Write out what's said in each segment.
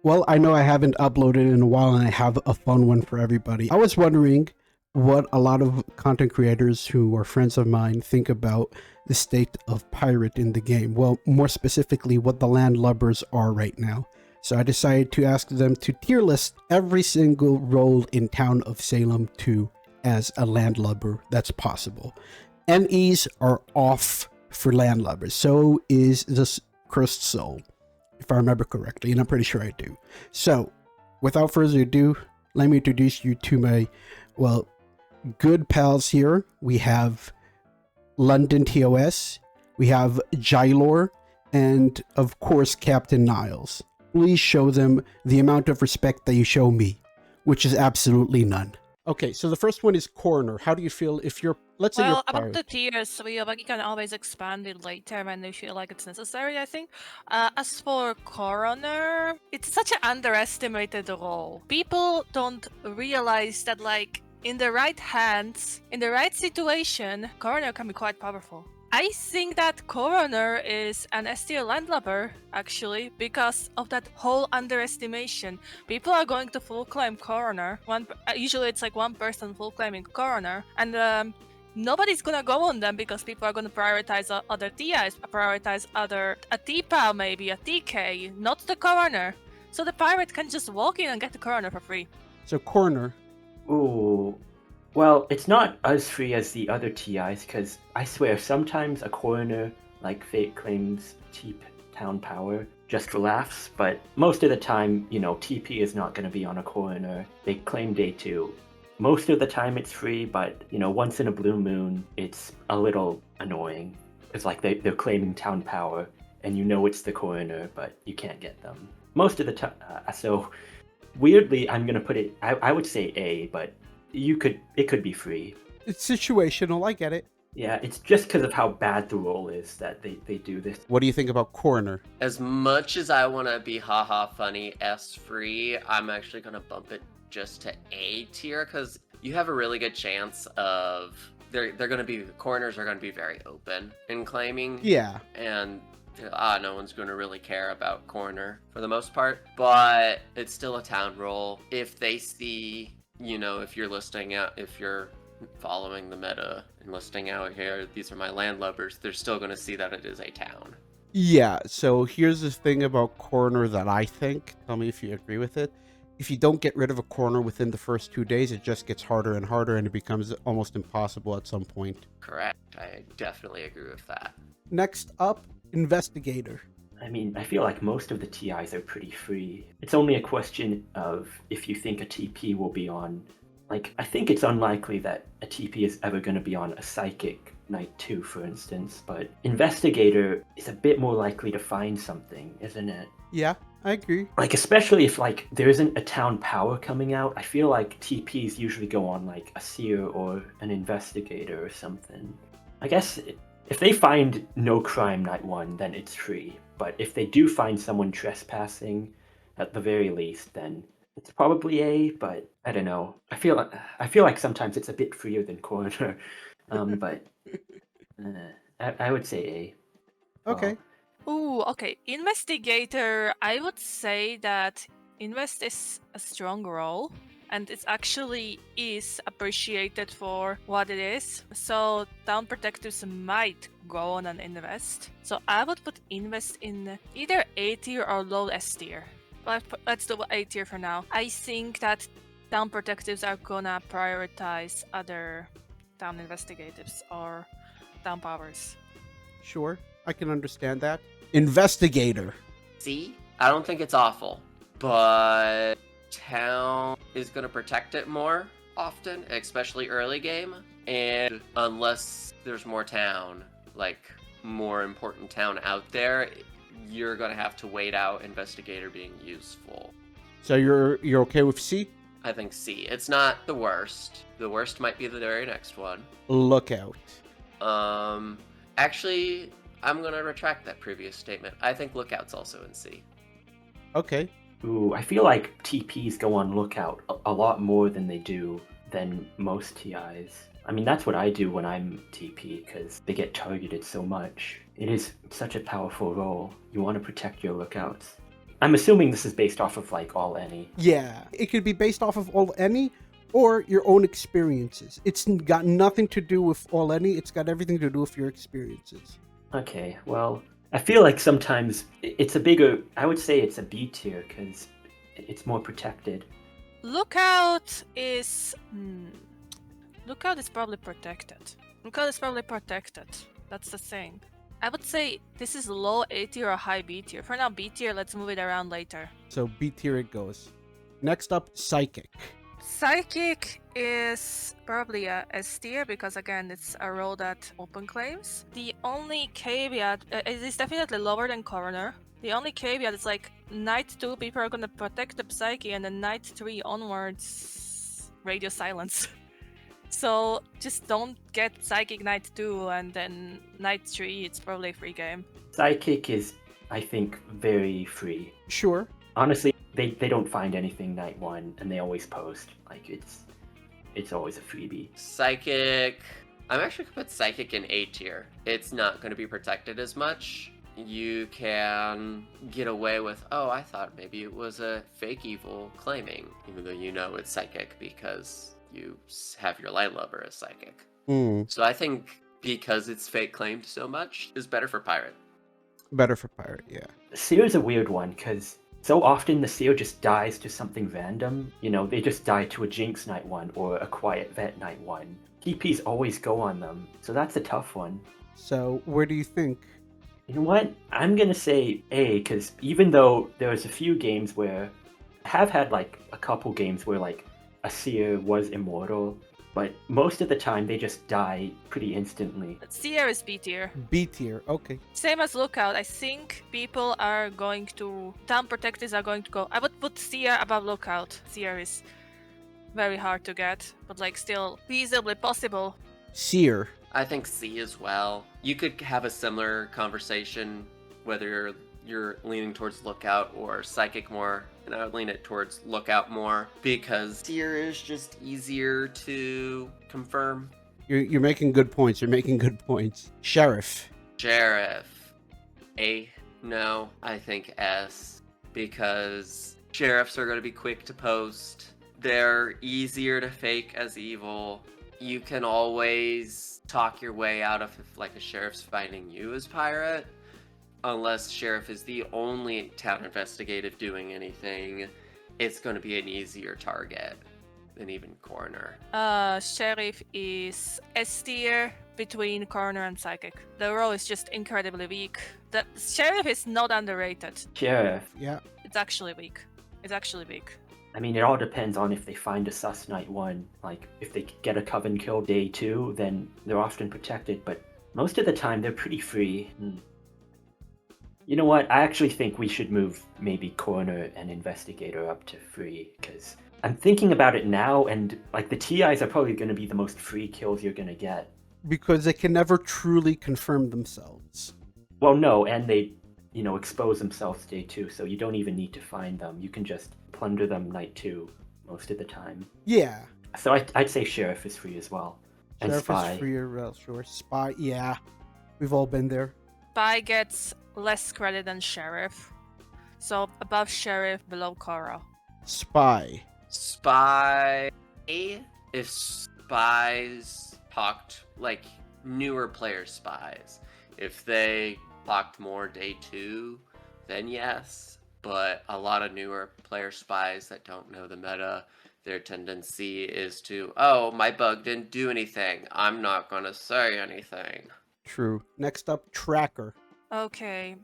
Well, I know I haven't uploaded in a while and I have a fun one for everybody. I was wondering what a lot of content creators who are friends of mine think about the state of pirate in the game. Well, more specifically, what the landlubbers are right now. So I decided to ask them to tier list every single role in Town of Salem 2 as a landlubber that's possible. MEs are off for landlubbers. So is this Cursed Soul, if I remember correctly, and I'm pretty sure I do. So, without further ado, let me introduce you to my, well, good pals here. We have London TOS, we have Jylor, and of course, Captain Niles. Please show them the amount of respect that you show me, which is absolutely none. Okay, so the first one is Coroner. How do you feel if you're, let's say Well, you're about the tiers, we can always expand it later when we feel like it's necessary, I think. As for Coroner, it's such an underestimated role. People don't realize that, like, in the right hands, in the right situation, Coroner can be quite powerful. I think that Coroner is an S tier landlubber, actually, because of that whole underestimation. People are going to full claim Coroner. Usually it's like one person full claiming Coroner, and nobody's gonna go on them because people are gonna prioritize other TIs, prioritize a T-PAL maybe, a TK, not the Coroner. So the pirate can just walk in and get the Coroner for free. So Coroner. Ooh. Well, it's not as free as the other TIs, because I swear sometimes a coroner, like Fate, claims cheap town power just for laughs, but most of the time, TP is not going to be on a coroner. They claim day 2. Most of the time it's free, but, once in a blue moon, it's a little annoying. It's like they're claiming town power, and it's the coroner, but you can't get them. Most of the time, so weirdly, I'm going to put it, I would say A, but it could be free. It's situational, I get it. Yeah, it's just because of how bad the role is that they do this. What do you think about Coroner? As much as I want to be haha funny S free, I'm actually going to bump it just to A tier, because you have a really good chance of coroners are going to be very open in claiming. Yeah. And no one's going to really care about coroner for the most part, but it's still a town role. If they see, if you're following the meta and listing out here, these are my landlubbers, they're still going to see that it is a town. Yeah, so here's the thing about Coroner that I think. Tell me if you agree with it. If you don't get rid of a Coroner within the first 2 days, it just gets harder and harder, and it becomes almost impossible at some point. Correct. I definitely agree with that. Next up, Investigator. I mean, I feel like most of the TIs are pretty free. It's only a question of if you think a TP will be on. Like, I think it's unlikely that a TP is ever going to be on a Psychic Night 2, for instance, but Investigator is a bit more likely to find something, isn't it? Yeah, I agree. Like, especially if, there isn't a town power coming out, I feel like TPs usually go on, a Seer or an Investigator or something. I guess if they find no crime Night 1, then it's free. But if they do find someone trespassing, at the very least, then it's probably A, but I don't know. I feel like sometimes it's a bit freer than Coroner, but I would say A. Okay. Ooh, okay. Investigator, I would say that Invest is a strong role, and it actually is appreciated for what it is. So town protectives might go on an Invest. So I would put Invest in either A tier or low S tier. Let's do A tier for now. I think that town protectives are gonna prioritize other town investigators or town powers. Sure, I can understand that. Investigator. C? I don't think it's awful, but town is going to protect it more often, especially early game, and unless there's more town, more important town out there, you're going to have to wait out Investigator being useful. So you're okay with C? I think C. It's not the worst. The worst might be the very next one. Lookout. Actually, I'm going to retract that previous statement. I think Lookout's also in C. Okay. Ooh, I feel like TPs go on Lookout a lot more than most TIs. I mean, that's what I do when I'm TP, because they get targeted so much. It is such a powerful role. You want to protect your Lookouts. I'm assuming this is based off of like all any. Yeah, it could be based off of all any or your own experiences. It's got nothing to do with all any. It's got everything to do with your experiences. Okay, well, I feel like sometimes it's a bigger. I would say it's a B tier because it's more protected. Lookout is. Lookout is probably protected. Lookout is probably protected. That's the thing. I would say this is low A tier or high B tier. For now, B tier. Let's move it around later. So B tier it goes. Next up, Psychic. Psychic is probably a S tier because again it's a role that open claims. The only caveat it is definitely lower than Coroner. The only caveat is like Night 2 people are gonna protect the Psyche and then Night 3 onwards radio silence. So just don't get Psychic Night 2 and then Night 3 it's probably a free game. Psychic is, I think, very free. Sure. Honestly, they don't find anything night 1 and they always post. Like it's always a freebie. Psychic. I'm actually gonna put Psychic in A tier. It's not gonna be protected as much. You can get away with, oh, I thought maybe it was a fake evil claiming, even though you know it's Psychic because you have your Landlubber as Psychic. So I think because it's fake claimed so much is better for Pirate. Better for Pirate, yeah. Seer's a weird one because so often the Seer just dies to something random. You know, they just die to a Jinx night 1 or a Quiet Vet night 1. TPs always go on them, so that's a tough one. So where do you think? You know what? I'm gonna say A, because even though there's a few games where I have had like a couple games where like a Seer was immortal, but most of the time they just die pretty instantly. Seer is B tier. B tier, okay. Same as Lookout. I think people are going to town protectors are going to go. I would put Seer above Lookout. Seer is very hard to get, but like still feasibly possible. Seer. I think C as well. You could have a similar conversation whether you're leaning towards Lookout or Psychic more, and I would lean it towards Lookout more because Seer is just easier to confirm. You're making good points. You're making good points. Sheriff. Sheriff. A. No, I think S. Because sheriffs are going to be quick to post. They're easier to fake as evil. You can always talk your way out of if like a sheriff's finding you as Pirate. Unless Sheriff is the only town investigative doing anything, it's going to be an easier target than even Coroner. Sheriff is S tier between Coroner and Psychic. The role is just incredibly weak. The Sheriff is not underrated. Sheriff. Yeah. It's actually weak. It's actually weak. I mean, it all depends on if they find a sus night 1. Like, if they get a coven kill day 2, then they're often protected, but most of the time they're pretty free. You know what? I actually think we should move maybe Coroner and Investigator up to free, because I'm thinking about it now, and like the TIs are probably going to be the most free kills you're going to get. Because they can never truly confirm themselves. Well, no, and they, you know, expose themselves day 2, so you don't even need to find them. You can just plunder them night 2 most of the time. Yeah. So I'd say Sheriff is free as well. And Sheriff Spy. is free, well, sure. Spy, yeah. We've all been there. Spy gets less credit than Sheriff. So above Sheriff, below Cora. Spy. Spy. If spies talked like newer player spies, if they talked more day 2, then yes. But a lot of newer player spies that don't know the meta, their tendency is to, oh, my bug didn't do anything. I'm not gonna say anything. True. Next up, Tracker. Okay.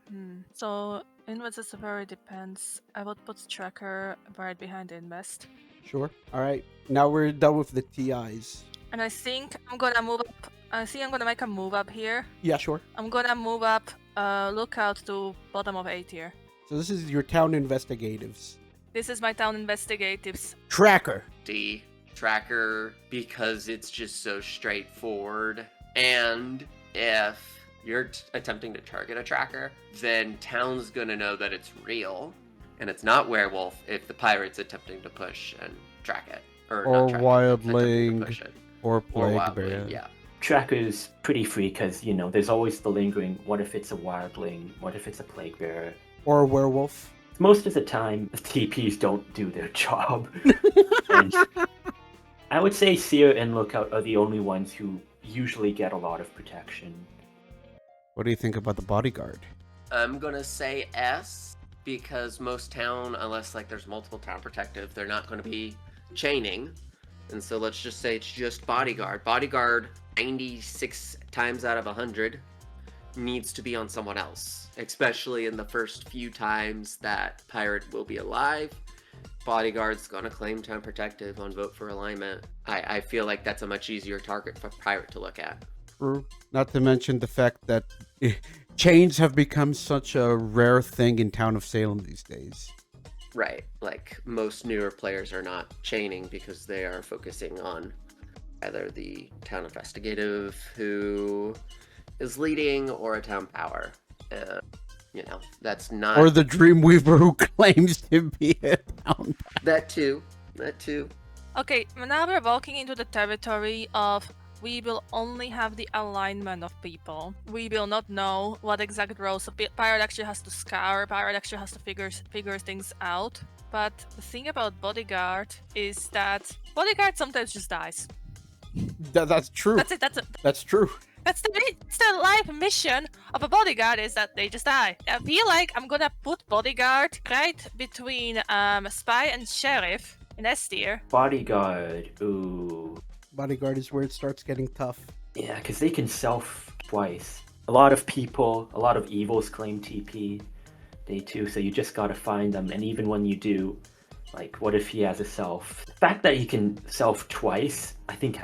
So Invest very depends. I would put Tracker right behind Invest. Sure. All right. Now we're done with the TIs. And I think I'm gonna move up. I think I'm gonna make a move up here. Yeah, sure. I'm gonna move up Lookout to bottom of A tier. So this is your town investigatives. This is my town investigatives. Tracker. D. Tracker, because it's just so straightforward. And if you're attempting to target a tracker, then town's gonna know that it's real, and it's not werewolf if the pirate's attempting to push and track it. Or not track it, attempting to push it. Or Or Plague wildling, Bear. yeah. Tracker's pretty free because, you know, there's always the lingering, what if it's a wildling? What if it's a plague bearer? Or a werewolf. Most of the time, the TPs don't do their job. And I would say Seer and Lookout are the only ones who usually get a lot of protection. What do you think about the bodyguard? I'm gonna say S because most town, unless like there's multiple town protective, they're not gonna be chaining. And so let's just say it's just bodyguard. Bodyguard 96 times out of 100 needs to be on someone else, especially in the first few times that pirate will be alive. Bodyguard's gonna claim town protective on vote for alignment. I feel like that's a much easier target for pirate to look at. True. Not to mention the fact that chains have become such a rare thing in Town of Salem these days. Right, like most newer players are not chaining because they are focusing on either the town investigative who is leading or a town power. That's not... Or the Dreamweaver who claims to be a town. That too. Okay, now we're walking into the territory of we will only have the alignment of people. We will not know what exact roles. Pirate actually has to scour. Pirate actually has to figure things out. But the thing about bodyguard is that bodyguard sometimes just dies. That's true. That's it. That's true. It's the life mission of a bodyguard is that they just die. I feel like I'm gonna put bodyguard right between spy and sheriff in S tier. Bodyguard, ooh. Bodyguard is where it starts getting tough. Yeah, because they can self twice. A lot of people, a lot of evils claim TP. They too, so you just gotta find them. And even when you do, like, what if he has a self? The fact that he can self twice, I think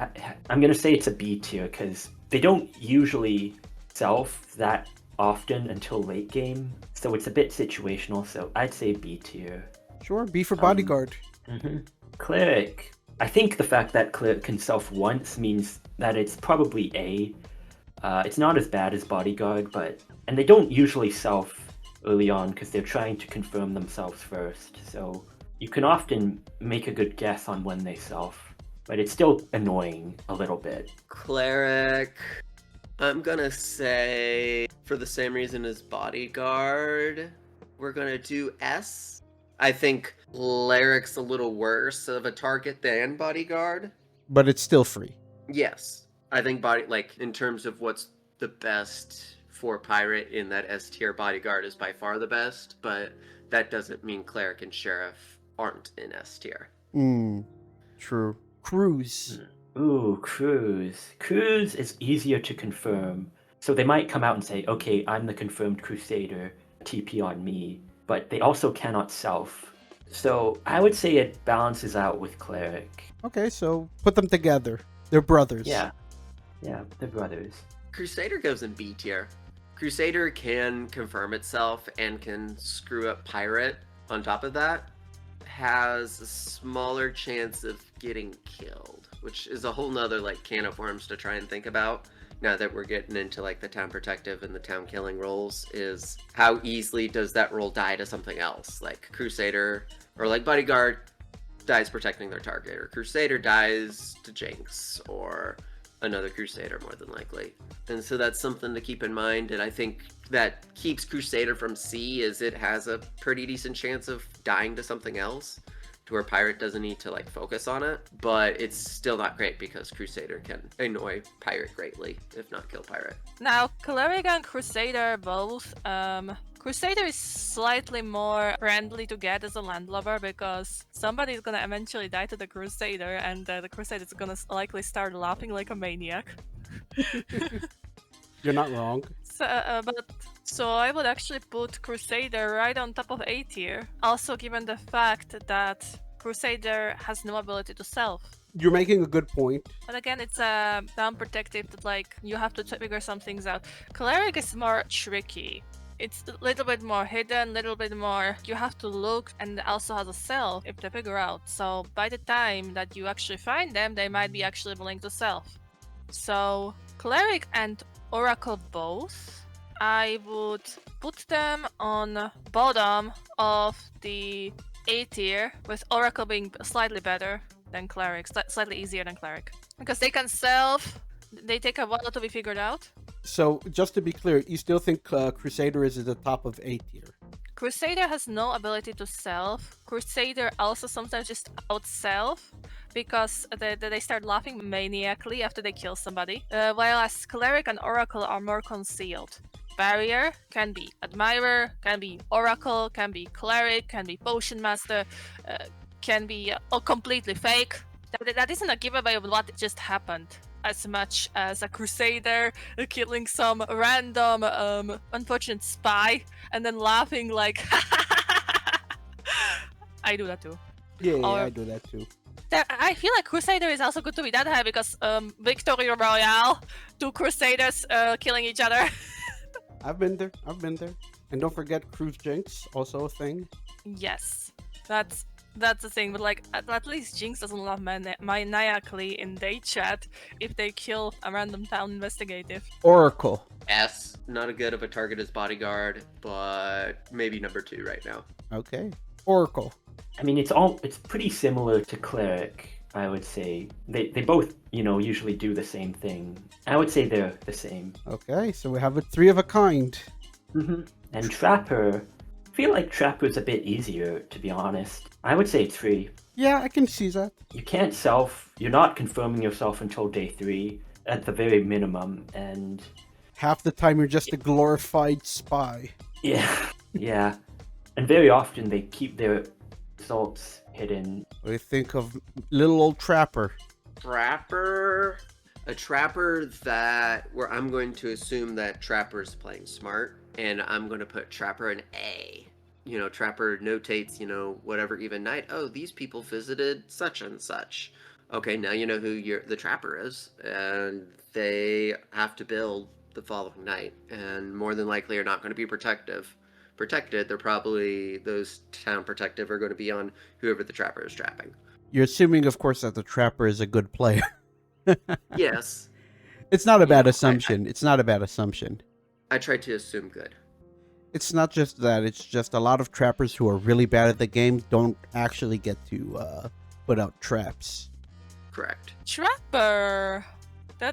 I'm gonna say it's a B tier because they don't usually self that often until late game. So it's a bit situational. So I'd say B tier. Sure, B for bodyguard. Cleric. I think the fact that Cleric can self once means that it's probably A. It's not as bad as bodyguard, and they don't usually self early on because they're trying to confirm themselves first. So you can often make a good guess on when they self, but it's still annoying a little bit. Cleric, I'm gonna say, for the same reason as bodyguard, we're gonna do S. I think Cleric's a little worse of a target than bodyguard. But it's still free. Yes. I think in terms of what's the best for pirate in that S tier, bodyguard is by far the best, but that doesn't mean cleric and sheriff aren't in S tier. True. Cruise. Ooh, Cruise. Cruise is easier to confirm. So they might come out and say, okay, I'm the confirmed Crusader, TP on me, but they also cannot self. So I would say it balances out with Cleric. Okay, so put them together. They're brothers. Yeah, they're brothers. Crusader goes in B tier. Crusader can confirm itself and can screw up pirate. On top of that, has a smaller chance of getting killed, which is a whole nother can of worms to try and think about. Now that we're getting into the town protective and the town killing roles, is how easily does that role die to something else, like Crusader or bodyguard dies protecting their target, or Crusader dies to Jinx or another Crusader more than likely. And so that's something to keep in mind, and I think that keeps Crusader from C is it has a pretty decent chance of dying to something else, to where pirate doesn't need to focus on it, but it's still not great because Crusader can annoy pirate greatly, if not kill pirate. Now, Cleric and Crusader both, Crusader is slightly more friendly to get as a landlubber because somebody's gonna eventually die to the Crusader, and the Crusader is gonna likely start laughing like a maniac. You're not wrong. So I would actually put Crusader right on top of A tier. Also, given the fact that Crusader has no ability to self. You're making a good point. But again, it's town protective that you have to figure some things out. Cleric is more tricky. It's a little bit more hidden, little bit more. You have to look, and also has a self if they figure out. So by the time that you actually find them, they might be actually willing to self. So Cleric and Oracle both. I would put them on bottom of the A tier, with Oracle being slightly better than Cleric, slightly easier than Cleric. Because they can self, they take a while to be figured out. So, just to be clear, you still think Crusader is at the top of A tier? Crusader has no ability to self. Crusader also sometimes just out-self because they start laughing maniacally after they kill somebody. Whereas Cleric and Oracle are more concealed. Barrier can be Admirer, can be Oracle, can be Cleric, can be Potion Master, can be completely fake. That isn't a giveaway of what just happened, as much as a Crusader killing some random unfortunate spy and then laughing like I do that too. Yeah, Or- I do that too. I feel like Crusader is also good to be that high because Victory Royale, 2 Crusaders killing each other. I've been there. And don't forget Cruise Jinx, also a thing. Yes, that's the thing, but like at least Jinx doesn't laugh maniacally in day chat if they kill a random town investigative. Oracle. S, not as good of a target as Bodyguard, but maybe number 2 right now. Okay. Oracle. I mean, it's pretty similar to Cleric, I would say. They both, usually do the same thing. I would say they're the same. Okay, so we have a 3 of a kind. Mm-hmm. And Trapper, I feel like Trapper's a bit easier, to be honest. I would say 3. Yeah, I can see that. You can't you're not confirming yourself until day 3, at the very minimum, and Half the time you're just a glorified spy. yeah. And very often they keep their results hidden. What do you think of little old Trapper? A trapper where I'm going to assume that Trapper's playing smart, and I'm going to put Trapper in A. Trapper notates, whatever even night. Oh, these people visited such and such. Okay, now you know who the Trapper is, and they have to build the following night, and more than likely are not going to be protected. They're probably, those town protective are going to be on whoever the Trapper is trapping. You're assuming, of course, that the Trapper is a good player. Yes. It's not a bad Yeah, assumption. It's not a bad assumption. I tried to assume good. It's not just that. It's just a lot of trappers who are really bad at the game don't actually get to put out traps. Correct. Trapper.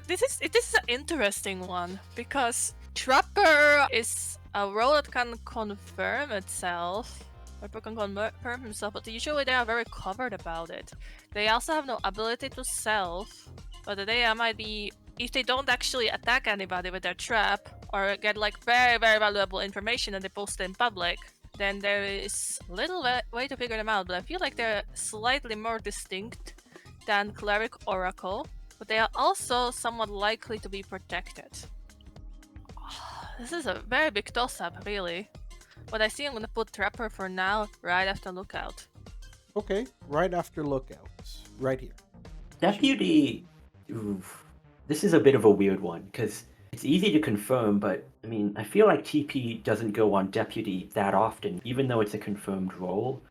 This is an interesting one because Trapper is a role that can confirm itself. Trapper can confirm himself, but usually they are very covered about it. They also have no ability to self, but they might be, if they don't actually attack anybody with their trap or get like very, very valuable information and they post it in public, then there is little way to figure them out. But I feel like they're slightly more distinct than Cleric Oracle, but they are also somewhat likely to be protected. This is a very big toss-up, really. But I think I'm gonna put Trapper for now, right after Lookout. Okay, right after Lookouts. Right here. Deputy, oof. This is a bit of a weird one, because it's easy to confirm, but I mean, I feel like TP doesn't go on Deputy that often, even though it's a confirmed role.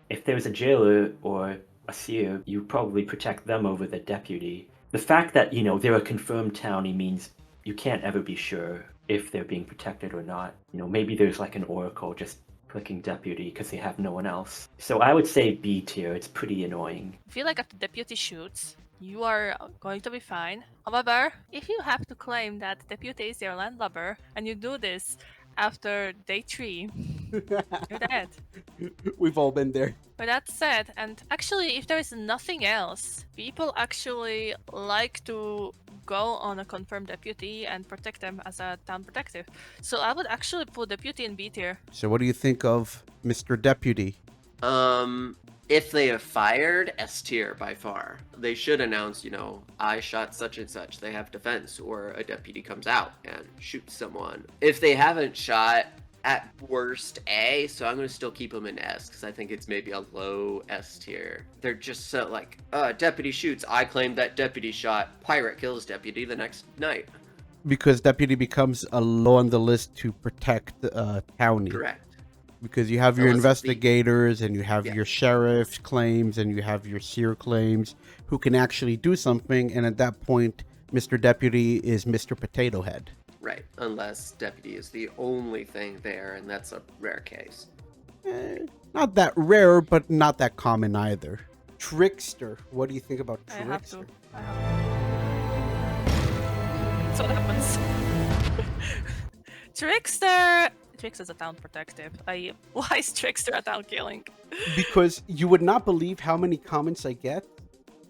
If there's a jailer or a seer, you probably protect them over the Deputy. The fact that, they're a confirmed townie means you can't ever be sure if they're being protected or not. Maybe there's like an Oracle just clicking Deputy because they have no one else. So I would say B tier. It's pretty annoying. I feel like if the Deputy shoots, you are going to be fine. However, if you have to claim that Deputy is your Landlubber, and you do this after day 3, you're dead. We've all been there. But that said, and actually if there is nothing else, people actually like to go on a confirmed Deputy and protect them as a town protective. So I would actually put Deputy in B tier. So what do you think of Mr. Deputy? If they have fired, S tier by far. They should announce, I shot such and such. They have defense, or a deputy comes out and shoots someone. If they haven't shot, at worst A, so I'm going to still keep them in S, because I think it's maybe a low S tier. They're just so like, deputy shoots, I claim that deputy shot, pirate kills deputy the next night. Because Deputy becomes a low on the list to protect townie. Correct. Because you have your Unless it's the- investigators, and you have Yeah. your sheriff claims, and you have your seer claims, who can actually do something, and at that point, Mr. Deputy is Mr. Potato Head. Right, unless deputy is the only thing there, and that's a rare case. Not that rare, but not that common either. Trickster. What do you think about I have to. Trickster? That's what happens. Trickster Trickster's a town protective? Why is Trickster a town killing? Because you would not believe how many comments I get.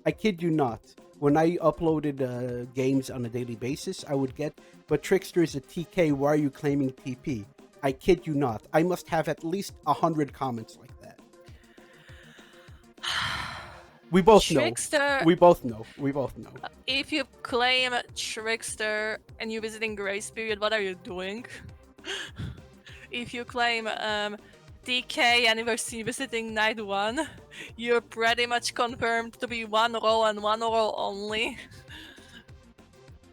I kid you not. When I uploaded games on a daily basis, I would get, but Trickster is a TK, why are you claiming TP? I kid you not. I must have at least 100 comments like that. We both Trickster, know. We both know. We both know. If you claim Trickster and you're visiting Grace Period, what are you doing? If you claim DK and you're visiting Night 1, you're pretty much confirmed to be one row and one row only.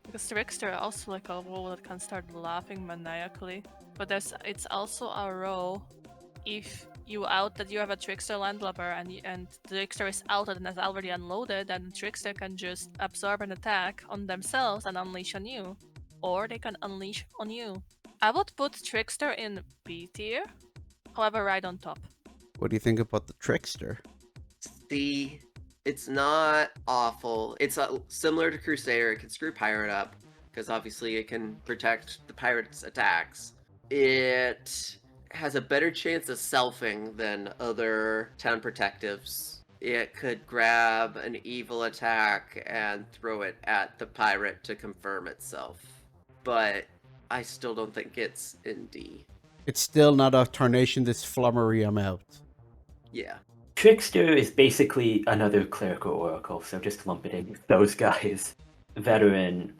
Because Trickster also like a row that can start laughing maniacally. But it's also a row if you out that you have a Trickster Landlubber and Trickster is outed and has already unloaded, then Trickster can just absorb an attack on themselves and unleash on you. Or they can unleash on you. I would put Trickster in B tier, however right on top. What do you think about the Trickster? See, it's not awful. It's similar to Crusader. It can screw Pirate up, because obviously it can protect the Pirate's attacks. It has a better chance of selfing than other town protectives. It could grab an evil attack and throw it at the pirate to confirm itself. But I still don't think it's in D. It's still not a Tarnation this flummery amount. Yeah. Trickster is basically another clerical oracle, so just lump it in with those guys. Veteran,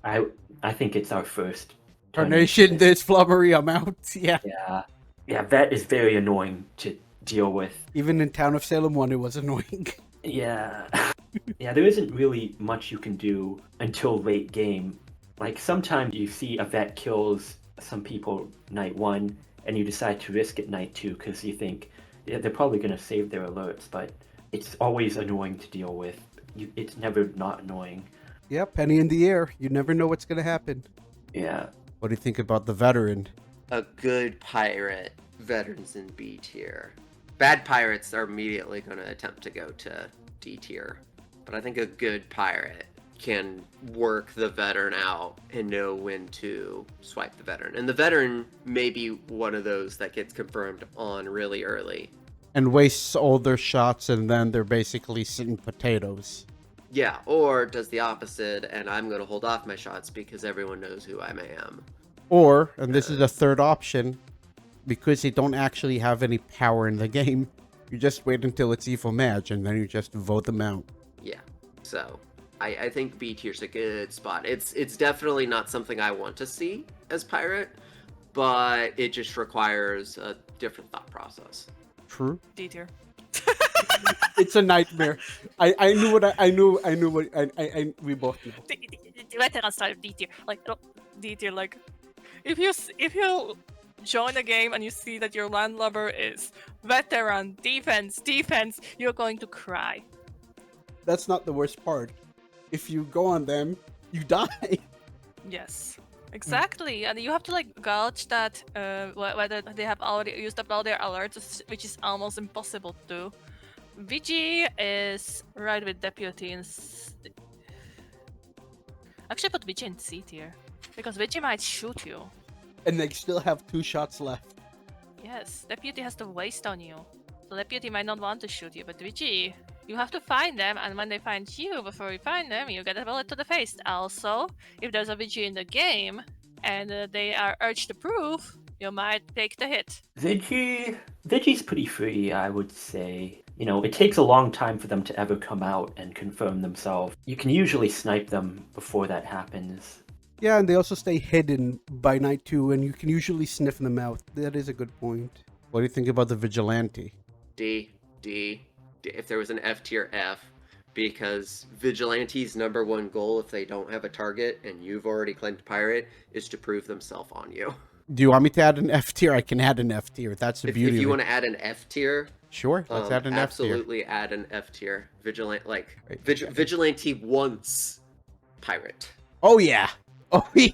I think it's our first Tarnation this flummery amount, yeah. Yeah, that is very annoying to deal with. Even in Town of Salem 1, it was annoying. Yeah. Yeah, there isn't really much you can do until late game. Like, sometimes you see a vet kills some people night 1, and you decide to risk it night 2 because you think they're probably going to save their alerts, but it's always annoying to deal with. It's never not annoying. Yeah, penny in the air. You never know what's going to happen. Yeah. What do you think about the Veteran? A good pirate, veterans in B tier. Bad pirates are immediately going to attempt to go to D tier. But I think a good pirate can work the veteran out and know when to swipe the veteran. And the veteran may be one of those that gets confirmed on really early. And wastes all their shots and then they're basically sitting potatoes. Yeah, or does the opposite and I'm going to hold off my shots because everyone knows who I am. Or, and this is a third option, because they don't actually have any power in the game, you just wait until it's Evil Mage and then you just vote them out. Yeah, so I think B tier's a good spot. It's definitely not something I want to see as pirate, but it just requires a different thought process. True. D tier. It's a nightmare. I knew what we both know. Veteran style D tier. Like D tier. Like if you join a game and you see that your landlubber is veteran defense, you're going to cry. That's not the worst part. If you go on them, you die. Yes. Exactly, and you have to like gauge that whether they have already used up all their alerts, which is almost impossible to do. VG is right with Deputy in... Actually put VG in C tier, because VG might shoot you. And they still have 2 shots left. Yes, Deputy has to waste on you. So Deputy might not want to shoot you, but VG, you have to find them, and when they find you, before you find them, you get a bullet to the face. Also, if there's a VG in the game, and they are urged to prove, you might take the hit. Vigi's pretty free, I would say. You know, it takes a long time for them to ever come out and confirm themselves. You can usually snipe them before that happens. Yeah, and they also stay hidden by night 2, and you can usually sniff them out. That is a good point. What do you think about the Vigilante? D. If there was an F tier, F. Because Vigilante's #1 goal, if they don't have a target and you've already claimed pirate, is to prove themselves on you. Do you want me to add an F tier? I can add an F tier. That's the beauty. If you want to add an F tier, sure, let's add an F tier. Absolutely add an F tier. Vigilante wants pirate. Oh yeah. Oh yeah.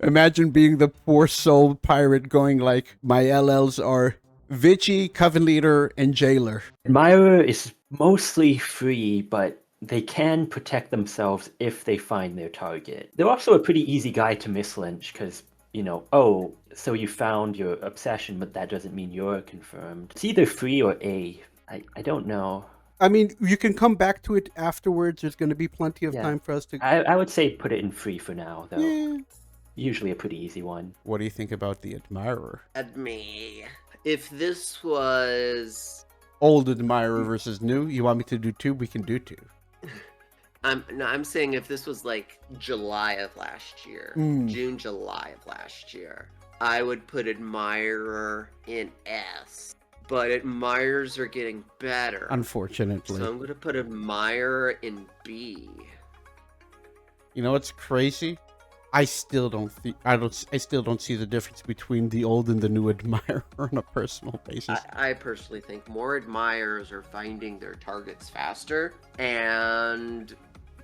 Imagine being the poor soul pirate going like, my LLs are Vici, Coven Leader, and Jailer. Admirer is mostly free, but they can protect themselves if they find their target. They're also a pretty easy guy to mislynch, because oh, so you found your obsession, but that doesn't mean you're confirmed. It's either free or A. I don't know. I mean, you can come back to it afterwards. There's going to be plenty of Yeah. time for us to. I would say put it in free for now, though. Yeah. Usually a pretty easy one. What do you think about the Admirer? Me. If this was, Old Admirer versus new. You want me to do 2? We can do 2. I'm saying if this was like July of last year, June, July of last year, I would put Admirer in S. But Admirers are getting better. Unfortunately. So I'm gonna put Admirer in B. You know what's crazy? I still don't see the difference between the old and the new Admirer on a personal basis. I personally think more Admirers are finding their targets faster and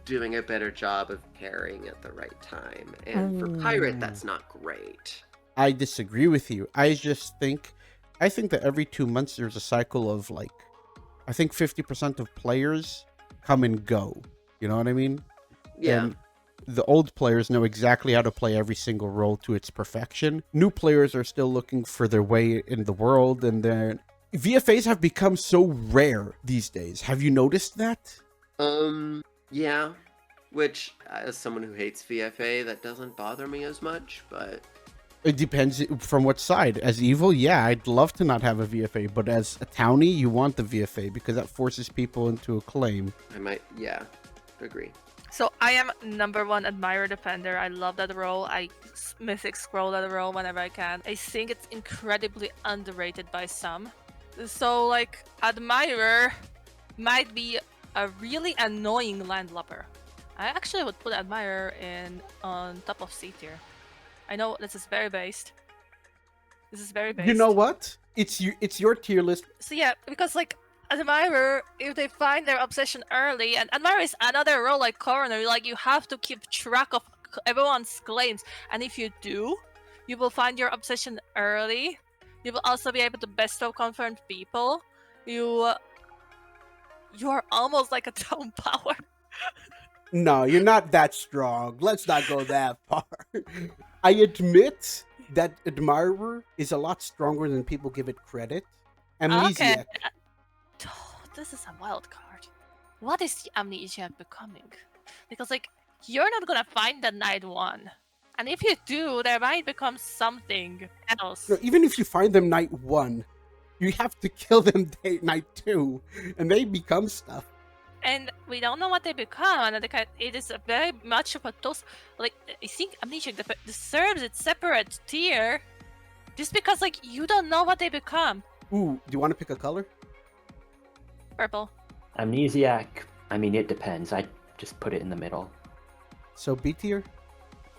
doing a better job of pairing at the right time. And for Pirate, that's not great. I disagree with you. I think that every 2 months there's a cycle of like, I think 50% of players come and go. You know what I mean? Yeah. And the old players know exactly how to play every single role to its perfection. New players are still looking for their way in the world, and then VFAs have become so rare these days. Have you noticed that? Yeah. Which, as someone who hates VFA, that doesn't bother me as much, but... It depends from what side. As evil, yeah, I'd love to not have a VFA, but as a townie, you want the VFA because that forces people into a claim. Yeah, agree. So I am #1 Admirer Defender. I love that role. I mythic scroll that role whenever I can. I think it's incredibly underrated by some. So like Admirer might be a really annoying Landlubber. I actually would put Admirer on top of C tier. I know this is very based. You know what? It's your tier list. So yeah, because like Admirer, if they find their obsession early, and Admirer is another role like Coroner, like you have to keep track of everyone's claims, and if you do, you will find your obsession early. You will also be able to bestow confirmed people. You are almost like a town power. No, you're not that strong. Let's not go that far. I admit that Admirer is a lot stronger than people give it credit. Amnesiac. Okay. This is a wild card. What is the Amnesiac becoming? Because like you're not gonna find the night 1. And if you do, there might become something else. No, even if you find them night 1, you have to kill them night 2, and they become stuff. And we don't know what they become, and it is a very much of a toss. Like I think Amnesiac deserves its separate tier, just because like you don't know what they become. Ooh, do you want to pick a color? Purple. Amnesiac, I mean, it depends. I just put it in the middle. So B tier?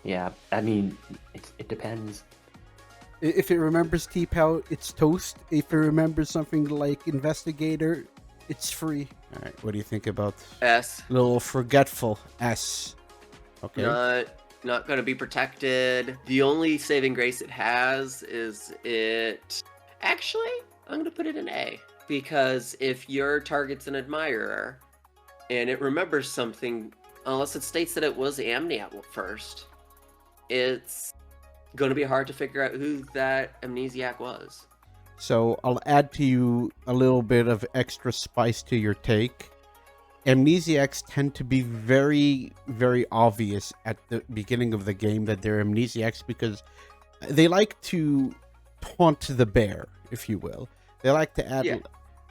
Yeah, I mean, it depends. If it remembers T-Pow, it's toast. If it remembers something like Investigator, it's free. All right, what do you think about S? little forgetful S? Okay. Not going to be protected. The only saving grace it has is it... Actually, I'm going to put it in A. Because if your target's an Admirer, and it remembers something, unless it states that it was Amni at first, it's going to be hard to figure out who that Amnesiac was. So I'll add to you a little bit of extra spice to your take. Amnesiacs tend to be very, very obvious at the beginning of the game that they're amnesiacs because they like to taunt the bear, if you will. They like to add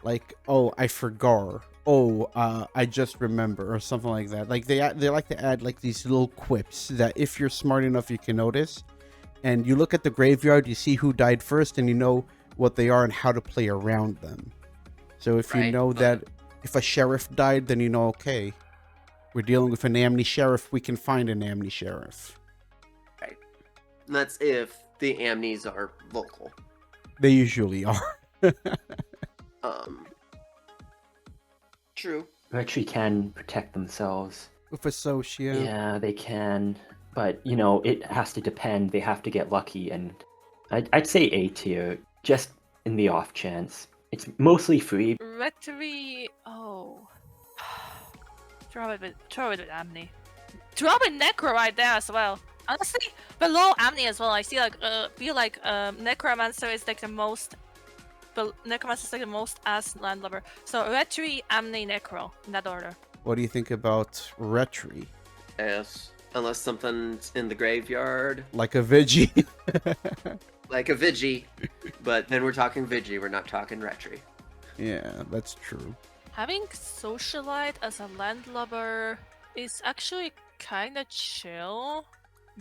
like, oh, I forgot. Oh, I just remember, or something like that. Like they like to add like these little quips that if you're smart enough, you can notice. And you look at the graveyard, you see who died first, and you know what they are and how to play around them. So if you know that if a sheriff died, then you know, okay, we're dealing with an Amni sheriff, we can find an Amni sheriff. Right. And that's if the Amnis are local. They usually are. True. They actually can protect themselves. With associate. Yeah, they can. But, you know, it has to depend. They have to get lucky. And I'd say A tier, just in the off chance. It's mostly free. Rectory. Oh. Throw it with Amni. Throw in Necro right there as well. Honestly, below Amni as well, I see feel like Necromancer is like the most. Necromancer is like the most as Landlubber. So Retri, Amni, Necro in that order. What do you think about Retri? Yes. Unless something's in the graveyard, Like a Vigi? like a Vigi. But then we're talking Vigi, we're not talking Retri. Yeah, that's true. Having Socialite as a Landlubber is actually kind of chill.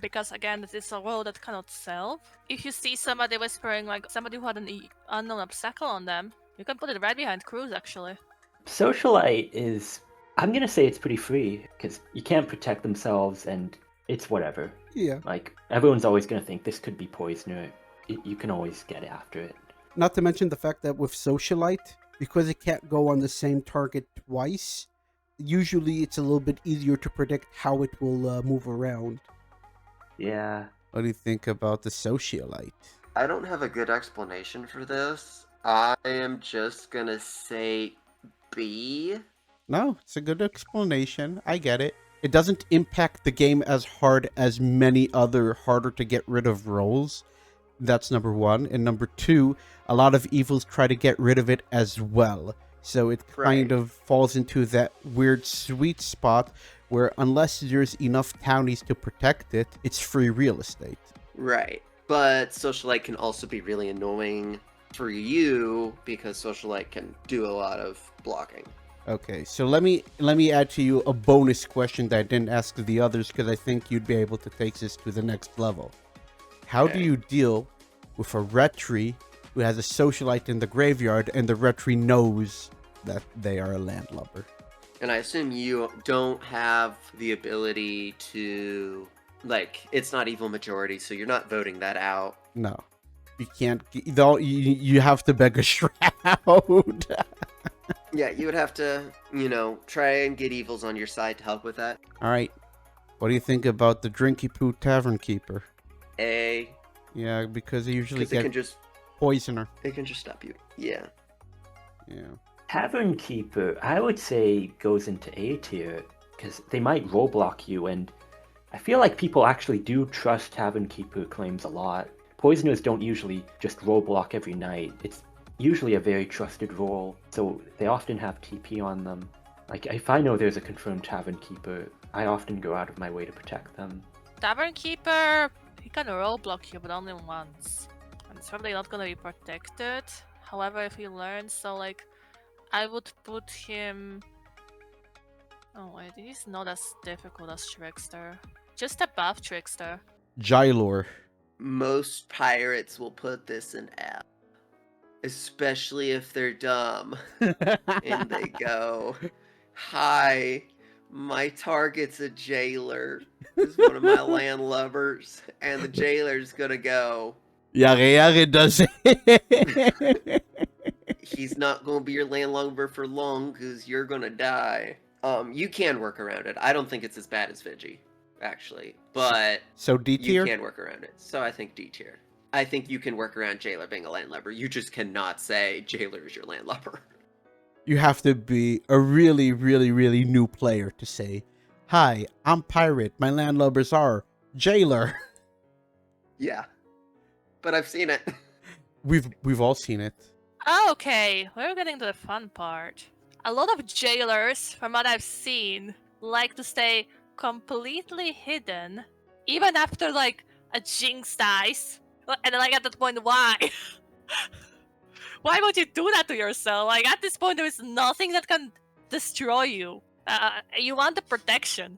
Because again, this is a role that cannot sell. If you see somebody whispering, like somebody who had an unknown obstacle on them, you can put it right behind Cruz actually. Socialite is, I'm gonna say it's pretty free, because you can't protect themselves and it's whatever. Yeah. Like, everyone's always gonna think this could be Poisoner. You can always get after it. Not to mention the fact that with Socialite, because it can't go on the same target twice, usually it's a little bit easier to predict how it will move around. Yeah. What do you think about the Socialite? I don't have a good explanation for this. I am just gonna say B. No, it's a good explanation. I get it. It doesn't impact the game as hard as many other harder to get rid of roles. That's number one. And number two, a lot of evils try to get rid of it as well. So it kind of falls into that weird sweet spot where unless there's enough townies to protect it, it's free real estate. Right. But Socialite can also be really annoying for you because Socialite can do a lot of blocking. Okay, so let me add to you a bonus question that I didn't ask the others because I think you'd be able to take this to the next level. How do you deal with a Retri who has a Socialite in the graveyard and the Retri knows that they are a Landlubber? And I assume you don't have the ability to, like, it's not evil majority, so you're not voting that out. No. You can't, you have to beg a shroud. Yeah, you would have to, try and get evils on your side to help with that. Alright. What do you think about the Drinky Poo Tavern Keeper? A. Yeah, because they usually Because get Poisoner. it can just stop you. Yeah. Yeah. Tavern Keeper, I would say, goes into A tier, because they might roadblock you, and I feel like people actually do trust Tavern Keeper claims a lot. Poisoners don't usually just roadblock every night. It's usually a very trusted role, so they often have TP on them. Like, if I know there's a confirmed Tavern Keeper, I often go out of my way to protect them. Tavern Keeper, he can roadblock you, but only once. And it's probably not gonna be protected. However, if he learns, so like, I would put him... Oh wait, he's not as difficult as Trickster. Just above Trickster. Jylor. Most pirates will put this in F. Especially if they're dumb. And they go, "Hi, my target's a jailer. Is one of my landlubbers." And the jailer's gonna go, Yare does it. "He's not gonna be your landlubber for long because you're gonna die." You can work around it. I don't think it's as bad as Vigi, actually. But So D tier? you can work around it. So I think D tier. I think you can work around Jailer being a landlubber. You just cannot say Jailer is your landlubber. You have to be a really, really, really new player to say, "Hi, I'm Pirate. My landlubbers are Jailer." Yeah. But I've seen it. We've all seen it. Okay, we're getting to the fun part. A lot of jailers, from what I've seen, like to stay completely hidden, even after like a jinx dies. And like at that point, why? Why would you do that to yourself? Like at this point, there is nothing that can destroy you. You want the protection.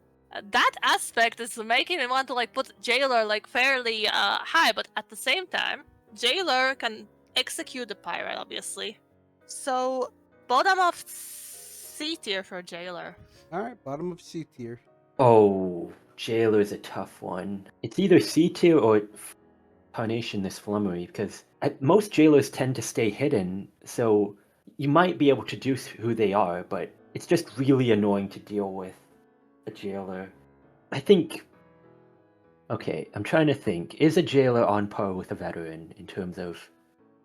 That aspect is making me want to like put Jailer like fairly high, but at the same time, Jailer can execute the pirate, obviously. So bottom of C tier for Jailer. Alright, bottom of C tier. Oh, Jailer's a tough one. It's either C tier or Carnation this Flummery, because most jailers tend to stay hidden, so you might be able to deduce who they are, but it's just really annoying to deal with a jailer. I think... Okay, I'm trying to think. Is a jailer on par with a veteran in terms of...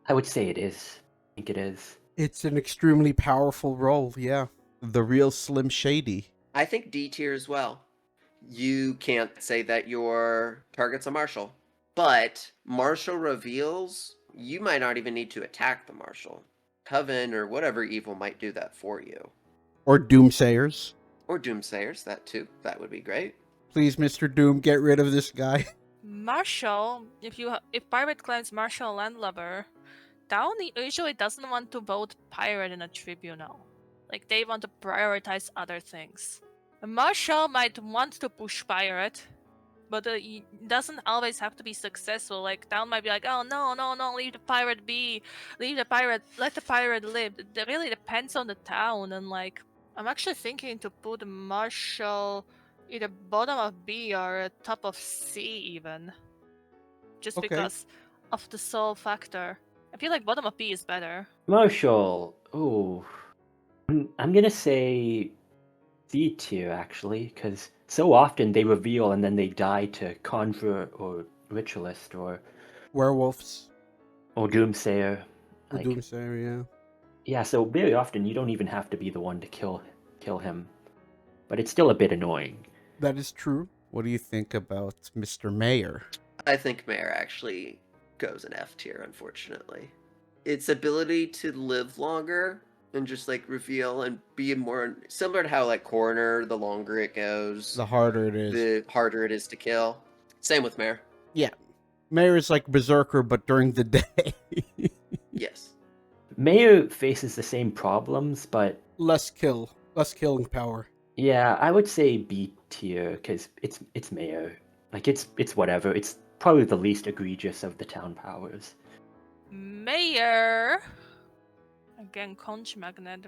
I would say it is. I think it is. It's an extremely powerful role, yeah. The real Slim Shady. I think D tier as well. you can't say that your target's a marshal. But marshal reveals, you might not even need to attack the marshal. Coven or whatever evil might do that for you. Or Doomsayers. Or Doomsayers, that too. That would be great. Please, Mr. Doom, get rid of this guy. Marshall, if pirate claims Marshall Landlubber, town usually doesn't want to vote pirate in a tribunal. Like, they want to prioritize other things. A marshal might want to push pirate, but it doesn't always have to be successful. Like, town might be like, oh no, leave the pirate be, let the pirate live. It really depends on the town, and like, I'm actually thinking to put marshal either bottom of B or top of C even, just Okay. because of the soul factor. I feel like bottom of B is better. Marshall. Ooh. I'm gonna say C tier actually, because so often they reveal and then they die to Conjure or Ritualist or Werewolves. Doomsayer. The Doomsayer, yeah. Yeah, so very often you don't even have to be the one to kill him, but it's still a bit annoying. That is true. What do you think about Mr. Mayor? I think Mayor actually goes in F tier, unfortunately. Its ability to live longer and just like reveal and be more similar to how like Coroner, the longer it goes, The harder it is. the harder it is to kill. Same with Mayor. Yeah. Mayor is like Berserker, but during the day. Yes. Mayor faces the same problems, but Less killing power. yeah, I would say B tier because it's Mayor. Like it's whatever. It's probably the least egregious of the town powers. Mayor. Again, conch magnet,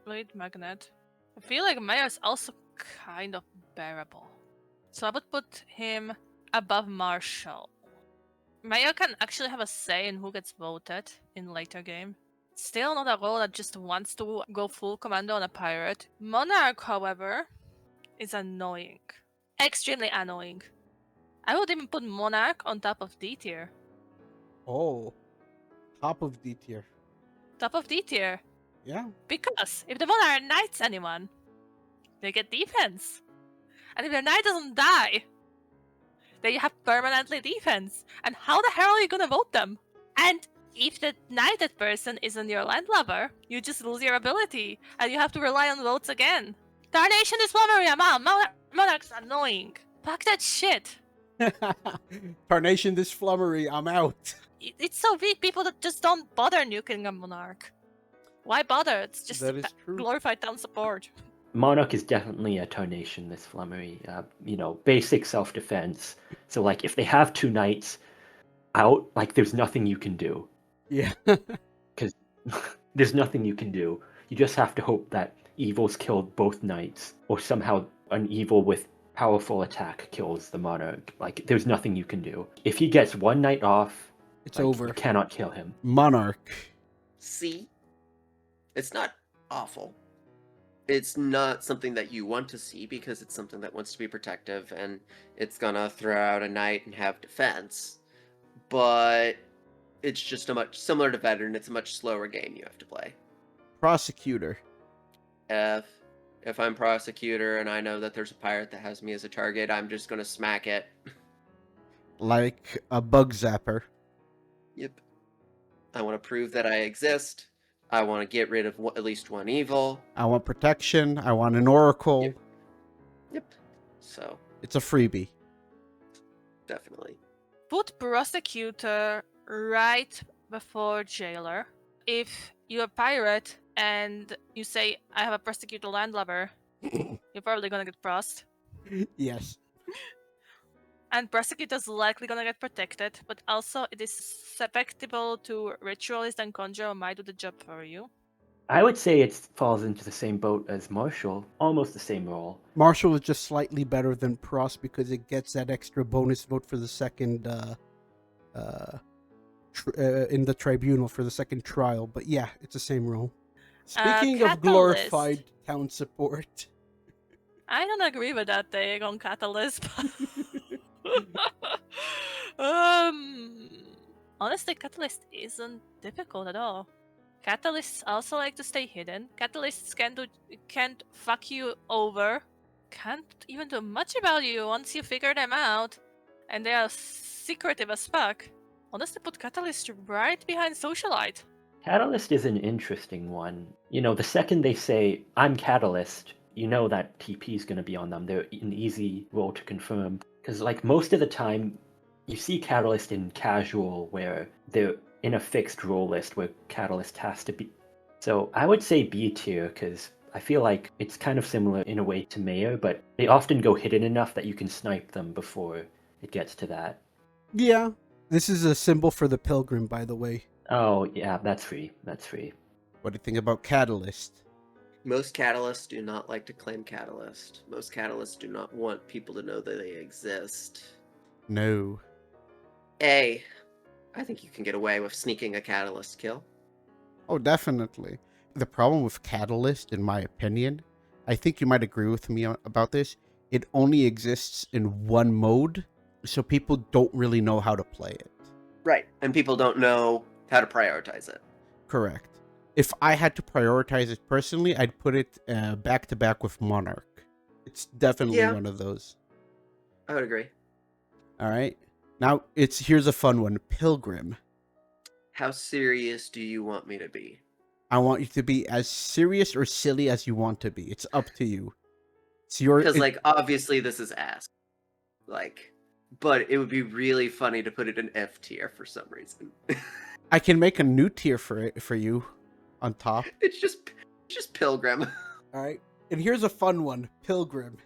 lead magnet. I feel like Mayor is also kind of bearable. So I would put him above Marshall. Mayor can actually have a say in who gets voted in later game. Still not a role that just wants to go full commando on a pirate. Monarch, however, is annoying. Extremely annoying. I would even put Monarch on top of D tier. Oh. Top of D tier. Top of D tier. Yeah. Because if the Monarch knights anyone, they get defense. And if their knight doesn't die, they have permanently defense. And how the hell are you gonna vote them? And if the knighted person isn't your landlubber, you just lose your ability, and you have to rely on votes again. Tarnation is Monarch's annoying. Fuck that shit. Tarnation this flummery, I'm out. It's so weak, people that just don't bother nuking a Monarch. Why bother? It's just That is true. glorified town support. Monarch is definitely a Tarnation, this flummery. Basic self-defense. So, like, if they have two knights out, like, there's nothing you can do. Yeah. Because there's nothing you can do. You just have to hope that evils killed both knights, or somehow an evil with powerful attack kills the Monarch. Like, there's nothing you can do. If he gets one knight off, It's like, over. You cannot kill him. Monarch. C. It's not awful. It's not something that you want to see because it's something that wants to be protective and it's gonna throw out a knight and have defense. But it's just a much similar to Veteran, it's a much slower game you have to play. Prosecutor. F. If I'm prosecutor and I know that there's a pirate that has me as a target, I'm just gonna smack it. Like a bug zapper. Yep. I want to prove that I exist. I want to get rid of at least one evil. I want protection. I want an oracle. Yep. So, It's a freebie. definitely. Put prosecutor right before jailer. If you're a pirate and you say, I have a prosecutor landlubber, you're probably gonna get prost. Yes. And prosecutor's likely gonna get protected, but also it is susceptible to ritualist and conjurer might do the job for you. I would say it falls into the same boat as Marshall, almost the same role. Marshall is just slightly better than Prost because it gets that extra bonus vote for the second in the tribunal for the second trial. But yeah, it's the same role. Speaking of Catalyst. glorified town support. I don't agree with that take on Catalyst. Honestly, Catalyst isn't difficult at all. Catalysts also like to stay hidden. Catalysts can't fuck you over. can't even do much about you once you figure them out. And they are secretive as fuck. Unless they put Catalyst right behind Socialite. Catalyst is an interesting one. You know, the second they say, I'm Catalyst, you know that TP is going to be on them. They're an easy role to confirm. Because, like, most of the time, you see Catalyst in casual, where they're in a fixed role list where Catalyst has to be. So I would say B tier, because I feel like it's kind of similar in a way to Mayor, but they often go hidden enough that you can snipe them before it gets to that. Yeah. This is a symbol for the Pilgrim, by the way. Oh, yeah, that's free. That's free. What do you think about Catalyst? Most Catalysts do not like to claim Catalyst. Most Catalysts do not want people to know that they exist. No. I think you can get away with sneaking a Catalyst kill. Oh, definitely. The problem with Catalyst, in my opinion, I think you might agree with me about this, it only exists in one mode, so people don't really know how to play it. Right, and people don't know how to prioritize it. Correct. If I had to prioritize it personally, I'd put it back to back with Monarch. It's definitely one of those. I would agree. All right. Now, here's a fun one. Pilgrim. How serious do you want me to be? I want you to be as serious or silly as you want to be. It's up to you. It's your... Because, like, obviously this is ass. Like, but it would be really funny to put it in F tier for some reason. I can make a new tier for you on top. It's just Pilgrim. All right. And here's a fun one. Pilgrim.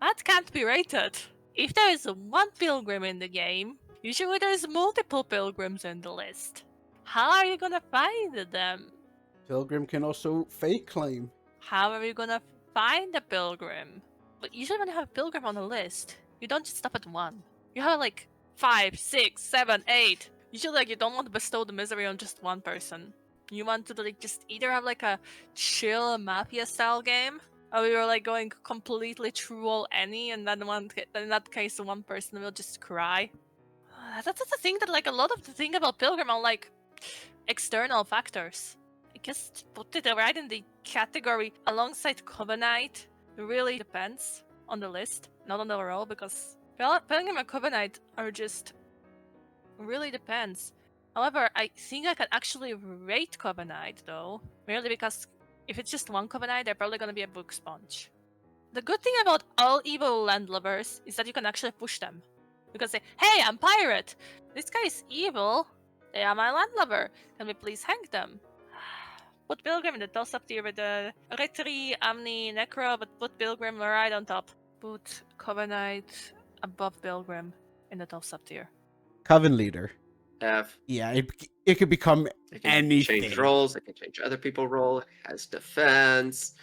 That can't be rated. If there is one Pilgrim in the game, usually there's multiple Pilgrims in the list. How are you gonna find them? Pilgrim can also fake claim. How are you gonna find a Pilgrim? But usually when you have a Pilgrim on a list, you don't just stop at one. You have like 5, 6, 7, 8. Usually like you don't want to bestow the misery on just one person. You want to like just either have like a chill mafia style game, or you're like going completely troll any, and then in that case one person will just cry. That's the thing that like a lot of the thing about Pilgrim are like external factors. I guess to put it right in the category alongside Covenant, it really depends on the list, not on the role, because Pilgrim and Covenant are just really depends. However, I think I can actually rate Covenant though, merely because if it's just one Covenant, they're probably gonna be a book sponge. The good thing about all evil landlubbers is that you can actually push them. You can say, hey, I'm pirate! This guy is evil! They are my landlubber! Can we please hang them? Put Pilgrim in the toss-up tier with the Retri, Amni, Necro, but put Pilgrim right on top. Put Covenant above Pilgrim in the toss-up tier. Coven leader. F. Yeah, it could become It can anything. change roles. It can change other people's role. It has defense.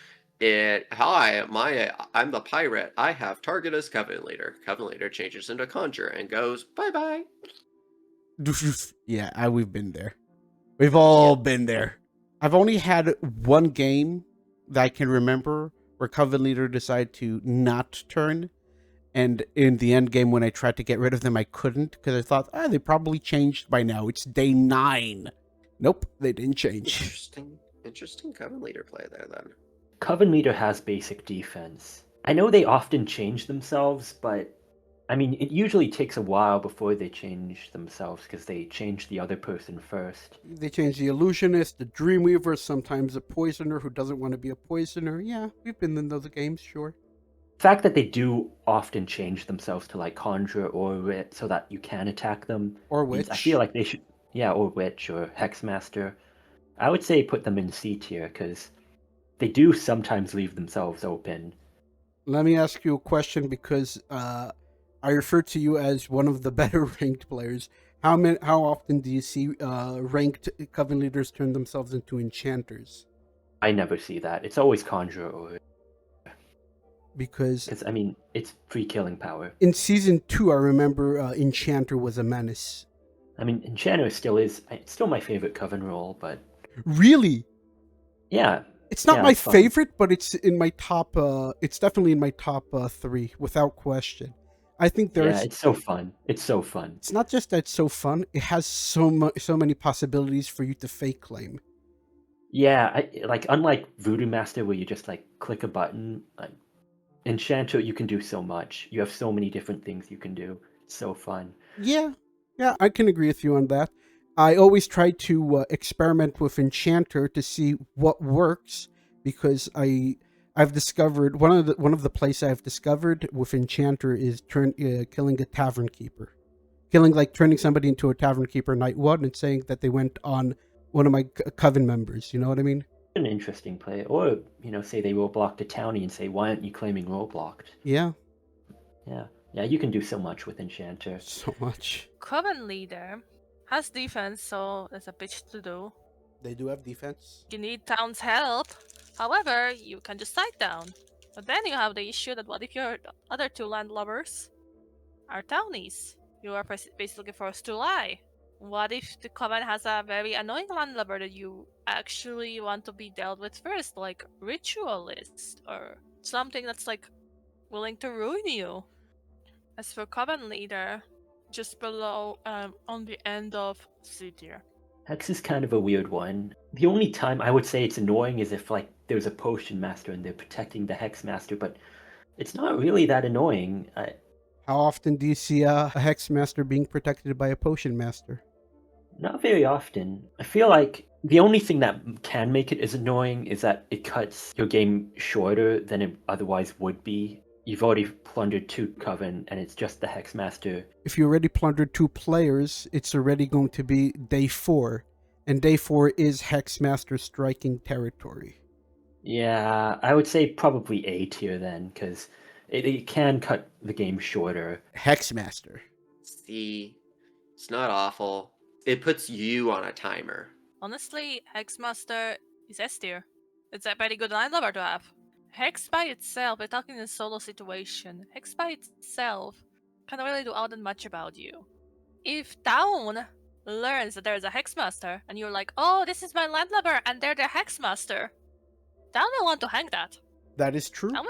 I'm the pirate. I have target as Covenant Leader. Covenant Leader changes into Conjure and goes bye-bye. Yeah, we've been there. We've all been there. I've only had one game that I can remember where Covenant Leader decided to not turn. And in the end game, when I tried to get rid of them, I couldn't because I thought, they probably changed by now. It's day 9. Nope, they didn't change. Interesting Covenant Leader play there then. Coven Leader has basic defense. I know they often change themselves, but I mean, it usually takes a while before they change themselves because they change the other person first. They change the Illusionist, the Dreamweaver, sometimes a Poisoner who doesn't want to be a Poisoner. Yeah, we've been in those games, sure. The fact that they do often change themselves to like Conjure or Wit so that you can attack them. Or Witch. I feel like they should, or Witch or Hexmaster. I would say put them in C tier because they do sometimes leave themselves open. Let me ask you a question because I refer to you as one of the better ranked players. How often do you see ranked Coven leaders turn themselves into enchanters? I never see that. It's always Conjure or... Because I mean, it's free killing power. In Season 2, I remember Enchanter was a menace. I mean, Enchanter it's still my favorite Coven role, but... Really? Yeah. It's not my favorite, but it's in my top, it's definitely in my top 3, without question. I think there's... Yeah, it's so fun. It's so fun. It's not just that it's so fun, it has so many possibilities for you to fake claim. Yeah, like unlike Voodoo Master where you just like click a button, like Enchanter you can do so much. You have so many different things you can do. It's so fun. Yeah, yeah, I can agree with you on that. I always try to experiment with Enchanter to see what works because I've discovered one of the plays I've discovered with Enchanter is killing a tavern keeper, turning somebody into a tavern keeper night one and saying that they went on one of my coven members. You know what I mean? An interesting play. Or, say they roadblocked a townie and say, why aren't you claiming roadblocked? Yeah, Yeah. Yeah, you can do so much with Enchanter. so much. Coven leader has defense, so there's a bitch to do. They do have defense. You need town's help. However, you can just side down. But then you have the issue that what if your other two landlubbers are townies? You are basically forced to lie. What if the coven has a very annoying landlubber that you actually want to be dealt with first, like ritualist or something that's like willing to ruin you? As for coven leader, just below on the end of C tier. Hex is kind of a weird one. The only time I would say it's annoying is if like there's a potion master and they're protecting the hex master, but it's not really that annoying. How often do you see a hex master being protected by a potion master? Not very often. I feel like the only thing that can make it as annoying is that it cuts your game shorter than it otherwise would be. You've already plundered 2 coven and it's just the hex master. If you already plundered 2 players, it's already going to be day 4. And day 4 is hex master striking territory. Yeah, I would say probably A tier then, because it can cut the game shorter. Hex master. See, it's not awful. It puts you on a timer. Honestly, Hexmaster is S tier. It's a very good landlubber to have. Hex by itself, we're talking in a solo situation. Hex by itself can't really do all that much about you. If Town learns that there's a Hexmaster and you're like, oh, this is my landlubber and they're the Hexmaster, Town will want to hang that. That is true. Town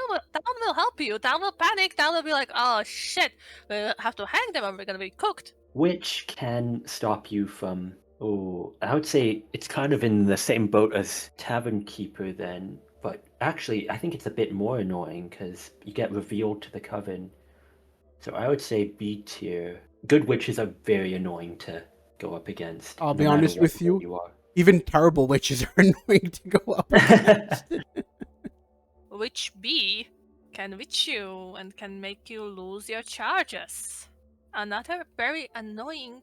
will help you. Town will panic. Town will be like, oh shit, we'll have to hang them or we're gonna be cooked. Which can stop you from... Oh, I would say it's kind of in the same boat as Tavern Keeper then, but actually I think it's a bit more annoying because you get revealed to the coven. So I would say B tier. Good witches are very annoying to go up against. I'll no be matter honest what with role you. are. Even terrible witches are annoying to go up against. Witch B can witch you and can make you lose your charges. Another very annoying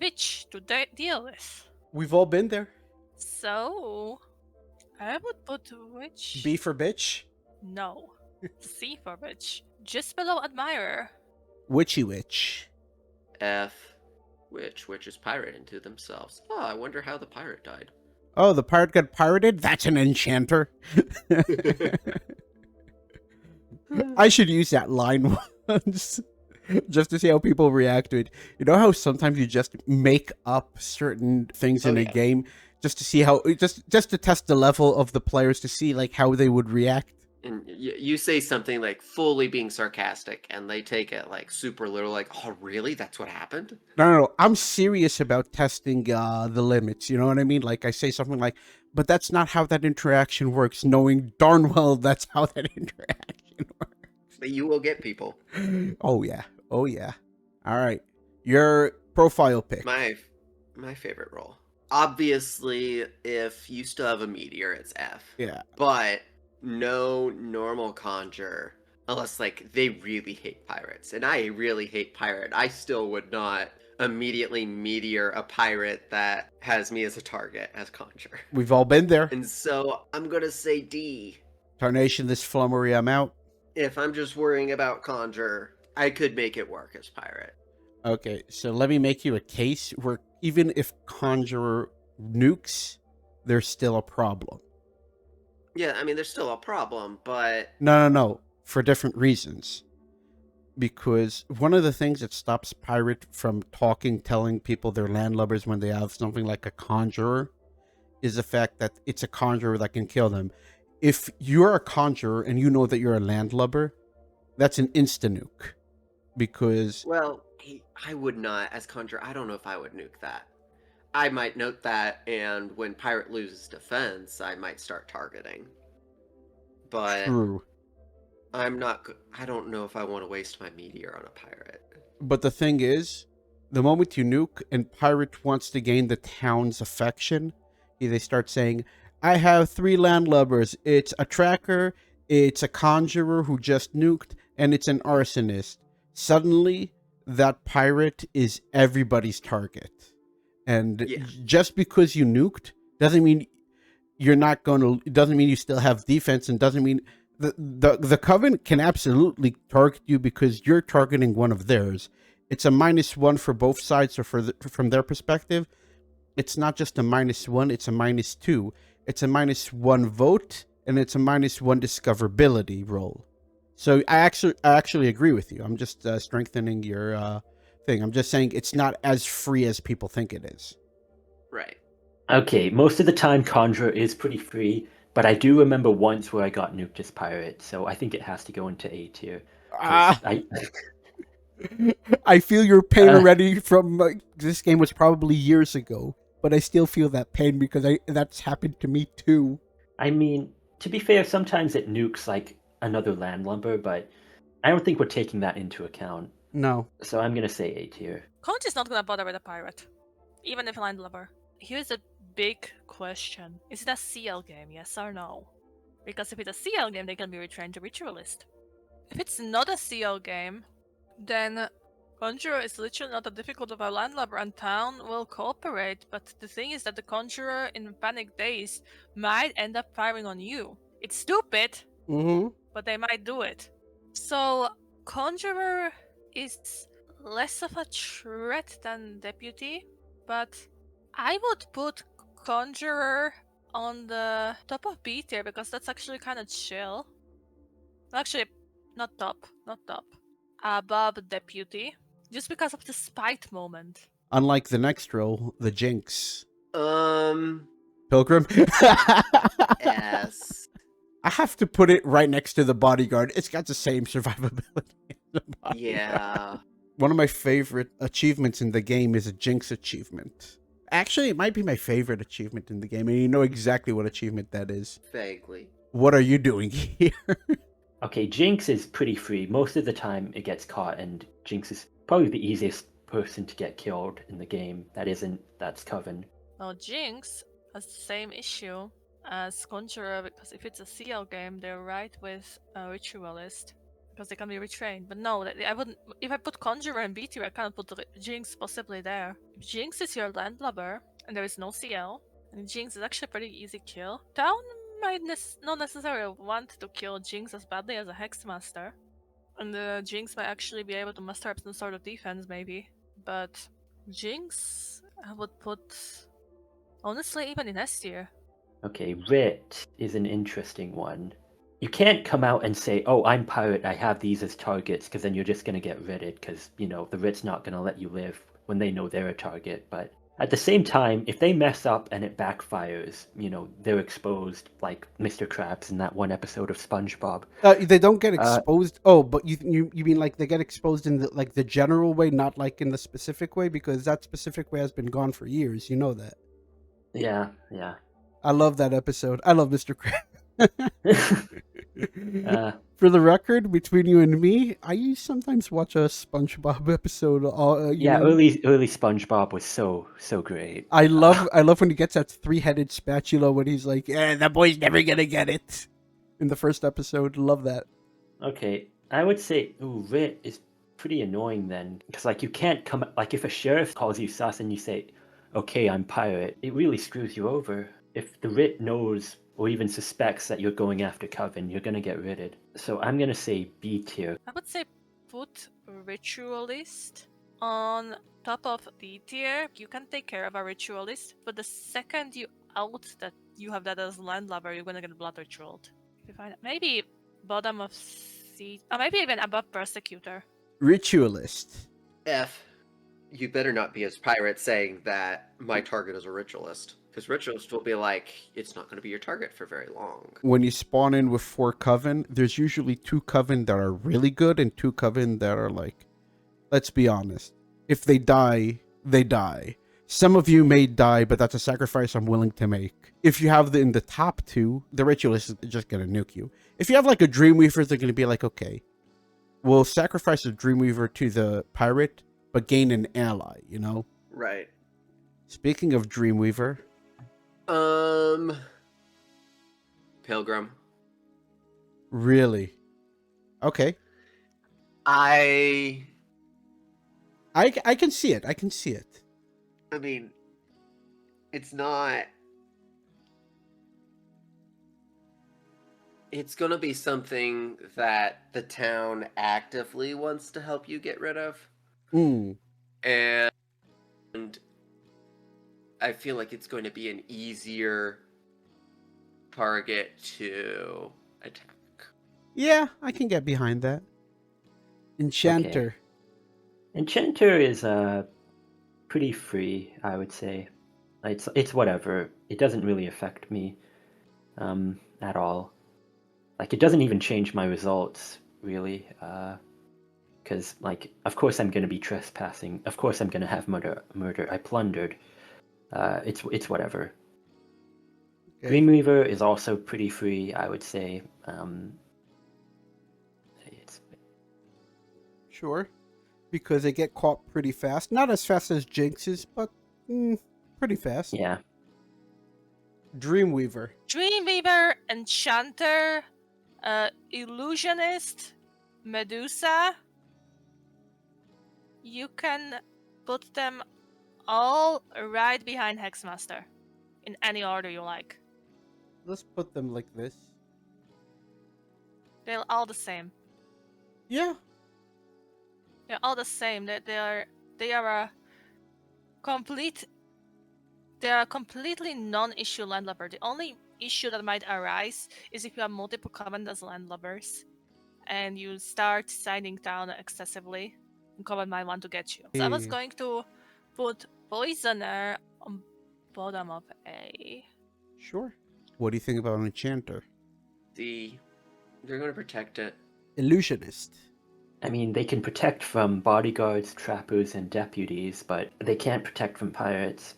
witch to deal with. We've all been there. So, I would put witch... B for bitch. No. C for witch. Just below admirer. Witchy witch. F, which is pirate into themselves. Oh, I wonder how the pirate died. Oh, the pirate got pirated? That's an enchanter. I should use that line once. Just to see how people react to it. You know how sometimes you just make up certain things in a game just to see how just to test the level of the players to see like how they would react. And you say something like fully being sarcastic, and they take it like super literal, like, "Oh, really? That's what happened?" No. I'm serious about testing the limits. You know what I mean? Like I say something like, "But that's not how that interaction works," knowing darn well that's how that interaction works. But you will get people. Oh yeah. All right, your profile pick. My favorite role. Obviously, if you still have a meteor, it's F. Yeah. But no normal conjure, unless like they really hate pirates, and I really hate pirate. I still would not immediately meteor a pirate that has me as a target as conjure. We've all been there. And so I'm gonna say D. Tarnation, this flummery, I'm out. If I'm just worrying about conjure, I could make it work as pirate. Okay, so let me make you a case where even if conjurer nukes, there's still a problem. Yeah, I mean, there's still a problem, but... No. For different reasons. Because one of the things that stops pirate from telling people they're landlubbers when they have something like a conjurer is the fact that it's a conjurer that can kill them. If you're a conjurer and you know that you're a landlubber, that's an insta-nuke. Because... Well, I would not, as conjurer, I don't know if I would nuke that. I might note that, and when pirate loses defense, I might start targeting. But True. I don't know if I want to waste my meteor on a pirate. But the thing is, the moment you nuke and pirate wants to gain the town's affection, they start saying, I have 3 landlubbers. It's a tracker, it's a conjurer who just nuked, and it's an arsonist. Suddenly, that pirate is everybody's target. And Yeah. just because you nuked doesn't mean you're not going to, it doesn't mean you still have defense, and doesn't mean the Coven can absolutely target you because you're targeting one of theirs. It's a -1 for both sides, or from their perspective. It's not just a -1, it's a -2. It's a -1 vote, and it's a -1 discoverability roll. So I actually agree with you. I'm just strengthening your thing. I'm just saying it's not as free as people think it is. Right. Okay, most of the time Conjurer is pretty free, but I do remember once where I got nuked as pirate, so I think it has to go into A tier. 'cause I feel your pain already from this game was probably years ago, but I still feel that pain because that's happened to me too. I mean, to be fair, sometimes it nukes like another Landlubber, but I don't think we're taking that into account. No. So I'm gonna say A tier. Conch is not gonna bother with a pirate, even if Landlubber. Here's a big question: is it a CL game? Yes or no? Because if it's a CL game, they can be retrained to Ritualist. If it's not a CL game, then Conjurer is literally not that difficult of a Landlubber, and Town will cooperate. But the thing is that the Conjurer in Panic Days might end up firing on you. It's stupid, but they might do it. So Conjurer is less of a threat than Deputy, but I would put Conjurer on the top of B tier because that's actually kind of chill. Actually, not top. Above Deputy, just because of the spite moment. Unlike the next role, the Jinx. Yes. Pilgrim? I have to put it right next to the Bodyguard. It's got the same survivability as the Bodyguard. Yeah. One of my favorite achievements in the game is a Jinx achievement. Actually, it might be my favorite achievement in the game, and you know exactly what achievement that is. Vaguely. What are you doing here? Okay, Jinx is pretty free. Most of the time it gets caught, and Jinx is probably the easiest person to get killed in the game. That's Coven. Now, Jinx has the same issue as Conjurer, because if it's a CL game, they're right with a Ritualist, because they can be retrained. But no, I wouldn't. If I put Conjurer in B tier, I can't put Jinx possibly there. If Jinx is your Landlubber, and there is no CL, and Jinx is actually a pretty easy kill, Town might not necessarily want to kill Jinx as badly as a Hexmaster, and Jinx might actually be able to muster up some sort of defense, maybe. But Jinx, I would put honestly even in S tier. Okay, Writ is an interesting one. You can't come out and say, oh, I'm pirate, I have these as targets, because then you're just going to get Writted, because, the Writ's not going to let you live when they know they're a target. But at the same time, if they mess up and it backfires, they're exposed, like Mr. Krabs in that one episode of SpongeBob. They don't get exposed. But you mean like they get exposed in the general way, not like in the specific way, because that specific way has been gone for years. You know that. Yeah. I love that episode. I love Mr. Krabs. For the record, between you and me, I sometimes watch a SpongeBob episode. Early SpongeBob was so great. I love when he gets that 3-headed spatula when he's like, "Yeah, that boy's never gonna get it." In the first episode, love that. Okay, I would say Writ is pretty annoying then, because you can't come if a sheriff calls you sus and you say, "Okay, I'm pirate," it really screws you over. If the Writ knows or even suspects that you're going after Coven, you're gonna get Writted. So I'm gonna say B tier. I would say put Ritualist on top of D tier. You can take care of a Ritualist, but the second you out that you have that as Landlubber, you're gonna get Blood Ritualed. If you find it, maybe bottom of C, or maybe even above Persecutor. Ritualist. F. You better not be as pirate saying that my target is a Ritualist. Because Ritualist will be like, it's not going to be your target for very long. When you spawn in with 4 Coven, there's usually 2 Coven that are really good and 2 Coven that are let's be honest. If they die, they die. Some of you may die, but that's a sacrifice I'm willing to make. If you have in the top two, the ritualist is just gonna nuke you. If you have like a Dreamweaver, they're gonna be like, okay, we'll sacrifice the Dreamweaver to the pirate, but gain an ally, you know? Right. Speaking of Dreamweaver, Pilgrim. really? Okay. I I can see it. I can see it. mean, it's not. It's gonna be something that the town actively wants to help you get rid of. Mm. And I feel like it's going to be an easier target to attack. Yeah, I can get behind that. Enchanter. Enchanter is pretty free, I would say. It's whatever. It doesn't really affect me at all. Like, it doesn't even change my results, really. Because, like, of course I'm going to be trespassing. Of course I'm going to have murder. I plundered. It's whatever. Okay. Dreamweaver is also pretty free, I would say. It's Sure. Because they get caught pretty fast. Not as fast as Jinx's, but pretty fast. yeah. Dreamweaver. Dreamweaver, Enchanter, Illusionist, Medusa. You can put them all right behind Hexmaster, in any order you like. Let's put them like this. They're all the same. Yeah. They're all the same. They are a complete. They are a completely non-issue landlubber. The only issue that might arise is if you have multiple command as landlubbers, and you start signing down excessively. And command might want to get you. So I was going to put Poisoner on bottom of A. Sure. What do you think about an Enchanter? They're going to protect it. Illusionist. I mean, they can protect from bodyguards, trappers, and deputies, but they can't protect from pirates.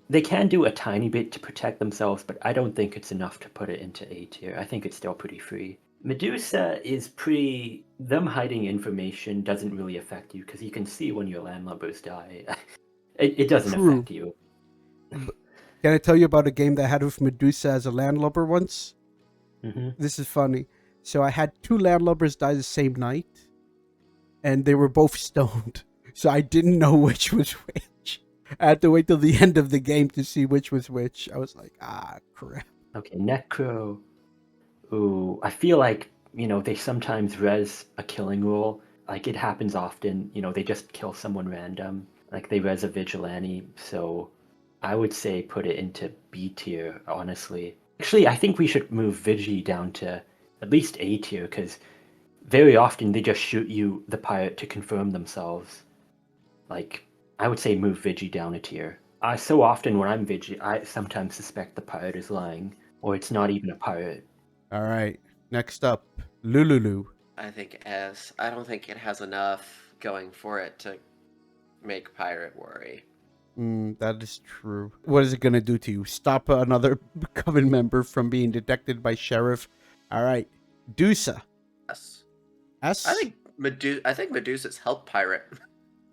They can do a tiny bit to protect themselves, but I don't think it's enough to put it into A tier. I think it's still pretty free. Medusa is pretty... Them hiding information doesn't really affect you, because you can see when your landlubbers die. It doesn't True. affect you. Can I tell you about a game that I had with Medusa as a landlubber once? Mm-hmm. This is funny. So I had two landlubbers die the same night, and they were both stoned. So I didn't know which was which. I had to wait till the end of the game to see which was which. I was like, crap. Okay, Necro. Ooh, I feel like, they sometimes res a killing roll. Like, it happens often, they just kill someone random. Like, they res a vigilante, so I would say put it into B tier, honestly. Actually, I think we should move Vigi down to at least A tier, because very often they just shoot you, the pirate, to confirm themselves. Like, I would say move Vigi down a tier. So often when I'm Vigi, I sometimes suspect the pirate is lying, or it's not even a pirate. All right. Next up, Lululu. I think S. I don't think it has enough going for it to make Pirate worry. That is true. What is it going to do to you? Stop another coven member from being detected by sheriff? All right. Dusa. S. S? I think Medusa's helped Pirate.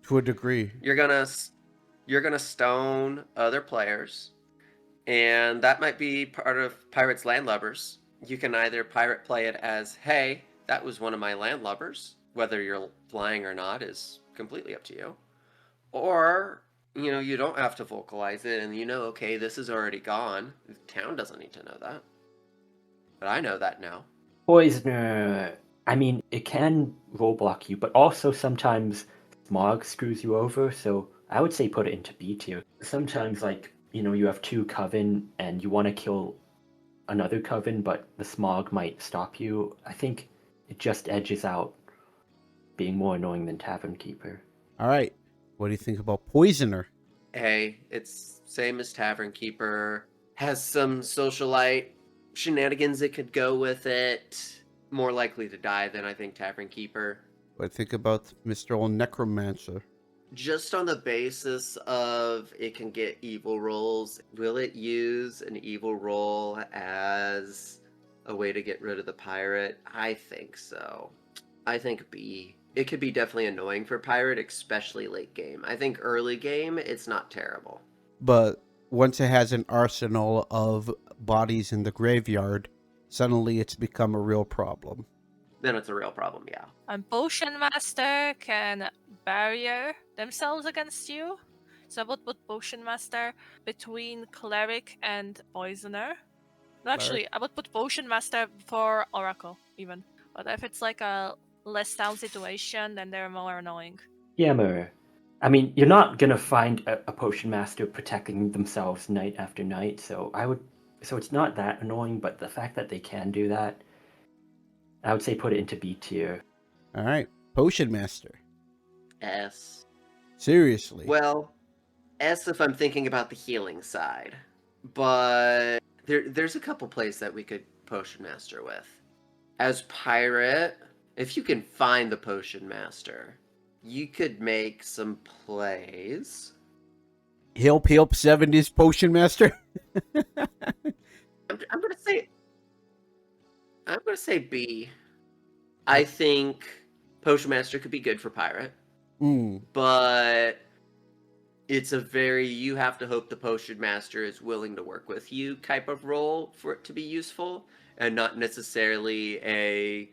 To a degree. You're gonna stone other players, and that might be part of Pirate's landlubbers. You can either pirate play it as, hey, that was one of my landlubbers. Whether you're lying or not is completely up to you. Or, you don't have to vocalize it, and okay, this is already gone. The town doesn't need to know that. But I know that now. Poisoner. I mean, it can roadblock you, but also sometimes Smog screws you over, so I would say put it into B tier. Sometimes, like, you have two coven, and you want to kill another coven, but the Smog might stop you. I think it just edges out being more annoying than Tavern Keeper. All right. What do you think about Poisoner? Hey, it's same as Tavern Keeper. Has some socialite shenanigans that could go with it. More likely to die than I think Tavern Keeper. What do you think about Mr. Old Necromancer? Just on the basis of it can get evil rolls, will it use an evil roll as a way to get rid of the pirate? I think so. I think B. It could be definitely annoying for pirate, especially late game. I think early game, it's not terrible. But once it has an arsenal of bodies in the graveyard, suddenly it's become a real problem. Then it's a real problem, yeah. And Potion Master can barrier themselves against you. So I would put Potion Master between Cleric and Poisoner. No, actually, I would put Potion Master for Oracle, even. But if it's like a less down situation, then they're more annoying. Yeah, Murr. I mean, you're not gonna find a potion master protecting themselves night after night, so it's not that annoying, but the fact that they can do that, I would say put it into B tier. All right, Potion Master. S. Seriously. Well, S if I'm thinking about the healing side. But there's a couple plays that we could Potion Master with. As Pirate, if you can find the Potion Master, you could make some plays. Help 70s Potion Master. I'm gonna say B. I think Potion Master could be good for Pirate. But it's a very, you have to hope the Potion Master is willing to work with you type of role for it to be useful, and not necessarily a,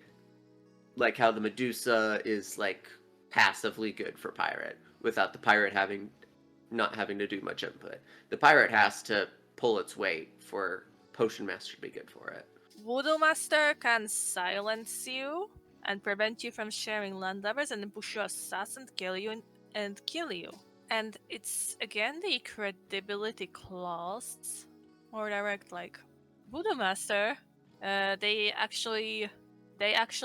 like how the Medusa is like passively good for Pirate, without the Pirate not having to do much input. The Pirate has to pull its weight for Potion Master to be good for it. Voodoo Master can silence you and prevent you from sharing Landlubbers, and then push your assassin, kill you, and kill you. And it's again the credibility clause, more direct, like Voodoo Master. They actually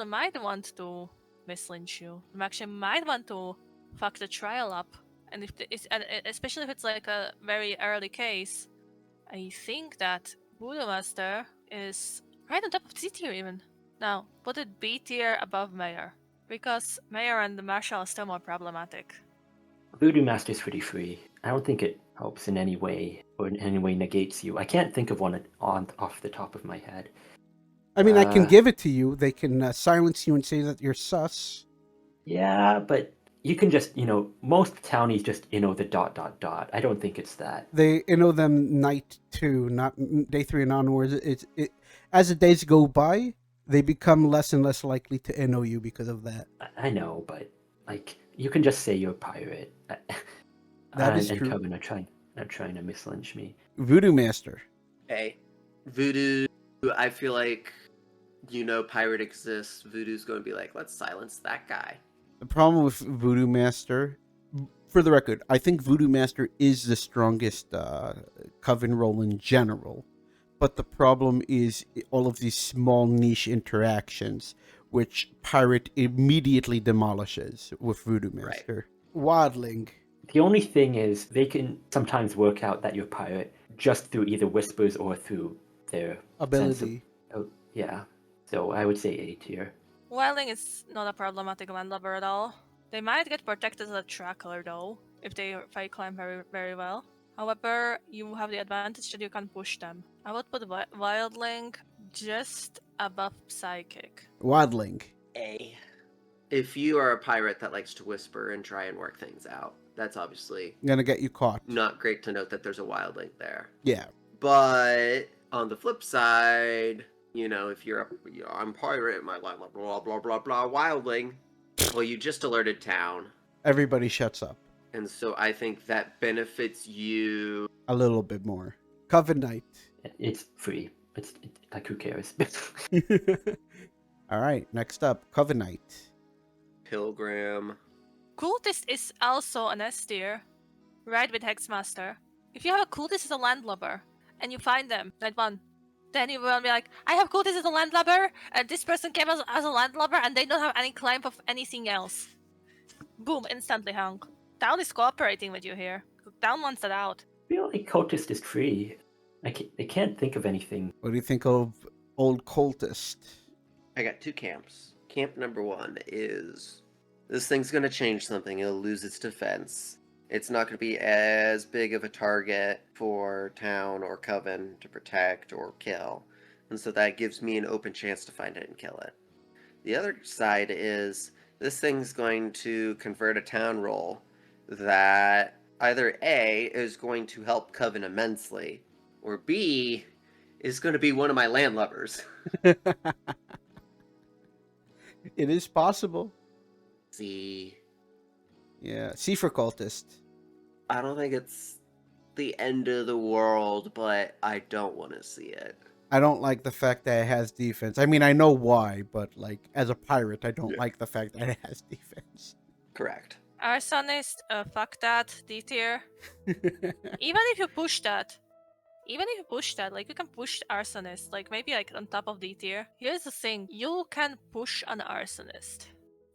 might want to mislynch you. They actually might want to fuck the trial up, and especially if it's like a very early case, I think that Voodoo Master is right on top of C tier even. Now, put it B tier above Mayor, because Mayor and the Marshal are still more problematic. Voodoo Master's pretty free. I don't think it helps in any way, or in any way negates you. I can't think of one off the top of my head. I mean, I can give it to you. They can silence you and say that you're sus. Yeah, but you can just, most townies just, the ... I don't think it's that. They them night 2, not day 3 and onwards. As the days go by, they become less and less likely to you because of that. I know, but like you can just say you're a pirate. That is and true. Coven are trying to mislynch me. Voodoo Master. Hey, Voodoo, I feel like, Pirate exists. Voodoo's going to be like, let's silence that guy. The problem with Voodoo Master, for the record, I think Voodoo Master is the strongest Coven role in general. But the problem is all of these small niche interactions, which Pirate immediately demolishes with Voodoo Master. Right. Waddling. The only thing is, they can sometimes work out that you're Pirate just through either whispers or through their ability. Yeah. So I would say A tier. Wilding is not a problematic landlubber at all. They might get protected as a tracker though, if they fight climb very, very well. However, you have the advantage that you can push them. I would put Wildling just above Psychic. Waddling. A. If you are a pirate that likes to whisper and try and work things out, that's obviously gonna get you caught. Not great to note that there's a Wildling there. Yeah. But on the flip side, if you're I'm pirate, my blah blah blah blah blah Wildling. Well, you just alerted town. Everybody shuts up. And so I think that benefits you a little bit more. Coven Knight. It's free. It's like, who cares? All right, next up, Coven Knight. Pilgrim. Cultist is also an S tier, right with Hexmaster. If you have a Cultist as a Landlubber, and you find them, night 1, then you will be like, I have Cultist as a Landlubber, and this person came as a Landlubber, and they don't have any claim of anything else. Boom, instantly hung. Town is cooperating with you here. Town wants that out. I feel like Cultist is free. I can't think of anything. What do you think of old Cultist? I got 2 camps. Camp number 1 is This thing's going to change something. It'll lose its defense. It's not going to be as big of a target for town or coven to protect or kill. And so that gives me an open chance to find it and kill it. The other side is this thing's going to convert a town roll that either A, is going to help coven immensely, or B, is going to be one of my landlubbers. It is possible. C. Yeah, C for cultist. I don't think it's the end of the world, but I don't want to see it. I don't like the fact that it has defense. I mean, I know why, but like as a pirate, I don't like the fact that it has defense. Correct. Arsonist, fuck that, D tier. Even if you push that, like you can push Arsonist, like maybe like on top of D tier. Here's the thing, you can push an Arsonist.